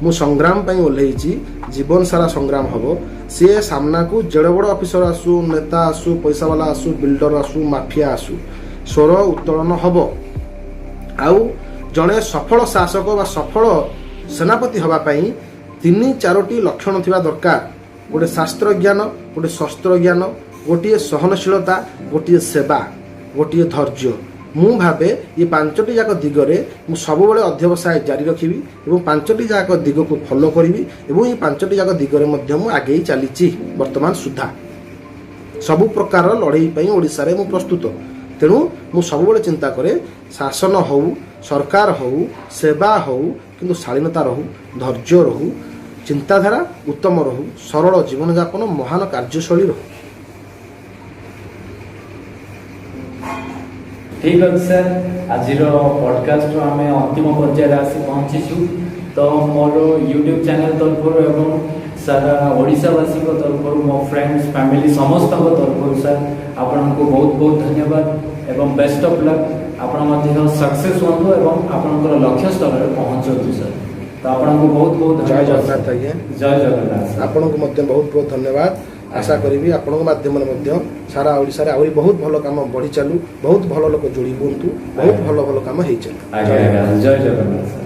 ମୁଁ ସଂଗ୍ରାମ ପାଇଁ ଓହ୍ଲେଇଛି, ଜୀବନ ସାରା ସଂଗ୍ରାମ ହେବ। ସିଏ ସାମ୍ନାକୁ ଯେଡ଼େ ବଡ଼ ଅଫିସର ଆସୁ, ନେତା ଆସୁ, ପଇସାବାଲା ଆସୁ, ବିଲ୍ଡର ଆସୁ, ମାଫିଆ ଆସୁ, ସ୍ୱର ଉତ୍ତୋଳନ ହେବ। ଆଉ ଜଣେ ସଫଳ ଶାସକ ବା ସଫଳ ସେନାପତି ହେବା ପାଇଁ 3-4ଟି ଲକ୍ଷଣ ଥିବା ଦରକାର। ଗୋଟେ ଶାସ୍ତ୍ର ଜ୍ଞାନ, ଗୋଟେ ଶସ୍ତ୍ର ଜ୍ଞାନ, ଗୋଟିଏ ସହନଶୀଳତା, ଗୋଟିଏ ସେବା, ଗୋଟିଏ ଧୈର୍ଯ୍ୟ। ମୁଁ ଭାବେ ଏ 5ଟି ଯାକ ଦିଗରେ ମୁଁ ସବୁବେଳେ ଅଧ୍ୟବସାୟ ଜାରି ରଖିବି ଏବଂ 5ଟି ଯାକ ଦିଗକୁ ଫଲୋ କରିବି ଏବଂ ଏ 5ଟି ଯାକ ଦିଗରେ ମଧ୍ୟ ମୁଁ ଆଗେଇ ଚାଲିଛି ବର୍ତ୍ତମାନ ସୁଦ୍ଧା। ସବୁ ପ୍ରକାର ଲଢ଼େଇ ପାଇଁ ଓଡ଼ିଶାରେ ମୁଁ ପ୍ରସ୍ତୁତ। ତେଣୁ ମୁଁ ସବୁବେଳେ ଚିନ୍ତା କରେ ଶାସନ ହେଉ, ସରକାର ହେଉ, ସେବା ହେଉ, କିନ୍ତୁ ଶାଳୀନତା ରହୁ, ଧୈର୍ଯ୍ୟ ରହୁ, ଚିନ୍ତାଧାରା ଉତ୍ତମ ରହୁ, ସରଳ ଜୀବନଯାପନ, ମହାନ କାର୍ଯ୍ୟଶୈଳୀ ରହୁ। ଠିକ୍ ଅଛି ସାର୍, ଆଜିର ପଡ଼କାଷ୍ଟରୁ ଆମେ ଅନ୍ତିମ ପର୍ଯ୍ୟାୟରେ ଆସି ପହଞ୍ଚିଛୁ। ତ ମୋର ୟୁଟ୍ୟୁବ୍ ଚ୍ୟାନେଲ୍ ତରଫରୁ ଏବଂ ସାରା ଓଡ଼ିଶାବାସୀଙ୍କ ତରଫରୁ, ମୋ ଫ୍ରେଣ୍ଡସ୍ ଫ୍ୟାମିଲି ସମସ୍ତଙ୍କ ତରଫରୁ ସାର୍ ଆପଣଙ୍କୁ ବହୁତ ବହୁତ ଧନ୍ୟବାଦ ଏବଂ ବେଷ୍ଟ ଅଫ୍ ଲକ୍। ଆପଣ ମଧ୍ୟ ସକ୍ସେସ୍ ହୁଅନ୍ତୁ ଏବଂ ଆପଣଙ୍କର ଲକ୍ଷ୍ୟସ୍ଥଳରେ ପହଞ୍ଚନ୍ତୁ ସାର୍। ତ ଆପଣଙ୍କୁ ବହୁତ ବହୁତ ଜୟ ଧନ୍ୟବାଦ। ଜଗନ୍ନାଥ ଆଜ୍ଞା। ଜୟ ଜଗନ୍ନାଥ। ଆପଣଙ୍କୁ ମଧ୍ୟ ବହୁତ ବହୁତ ଧନ୍ୟବାଦ। ଆଶା କରିବି ଆପଣଙ୍କ ମାଧ୍ୟମରେ ମଧ୍ୟ ସାରା ଓଡ଼ିଶାରେ ଆହୁରି ବହୁତ ଭଲ କାମ ବଢ଼ି ଚାଲୁ, ବହୁତ ଭଲ ଲୋକ ଯୋଡ଼ି ହୁଅନ୍ତୁ, ବହୁତ ଭଲ ଭଲ କାମ ହେଇ ଚାଲୁ। ଆଜ୍ଞା ଆଜ୍ଞା, ଜୟ ଜଗନ୍ନାଥ।